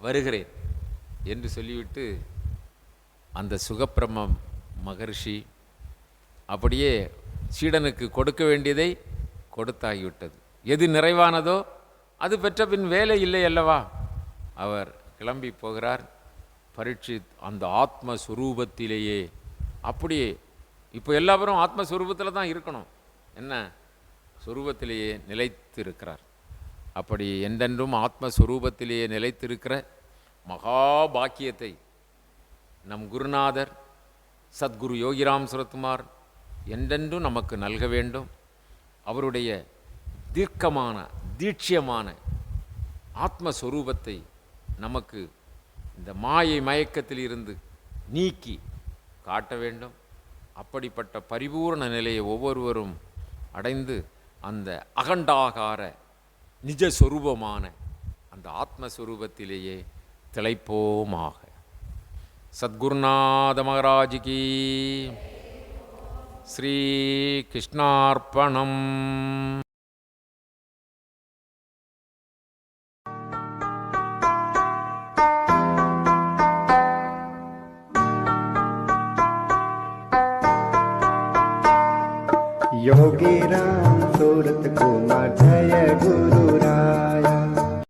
வருகிறேன் என்று சொல்லிவிட்டு அந்த சுகப்பிரம மகர்ஷி அப்படியே சீடனுக்கு கொடுக்க வேண்டியதை கொடுத்தாகிவிட்டது. எது நிறைவானதோ அது பெற்ற பின் வேலை இல்லை அல்லவா? அவர் கிளம்பி போகிறார். பரீட்சித் அந்த ஆத்மஸ்வரூபத்திலேயே அப்படியே, இப்போ எல்லாரும் ஆத்மஸ்வரூபத்தில் தான் இருக்கணும், என்ன ஸ்வரூபத்திலேயே நிலைத்து இருக்கிறார். அப்படி என்றென்றும் ஆத்மஸ்வரூபத்திலேயே நிலைத்திருக்கிற மகாபாக்கியத்தை நம் குருநாதர் சத்குரு யோகிராம் சுரத்குமார் என்றென்றும் நமக்கு நல்க வேண்டும். அவருடைய தீர்க்கமான தீட்சியமான ஆத்மஸ்வரூபத்தை நமக்கு இந்த மாயை மயக்கத்தில் இருந்து நீக்கி காட்ட வேண்டும். அப்படிப்பட்ட பரிபூர்ண நிலையை ஒவ்வொருவரும் அடைந்து அந்த அகண்டாகார நிஜஸ்வரூபமான அந்த ஆத்மஸ்வரூபத்திலேயே திளைப்போமாக. சத்குருநாத மகாராஜ் கி ஸ்ரீ கிருஷ்ணார்ப்பணம். योगी राम सूरत कुमार जय गुरु राया।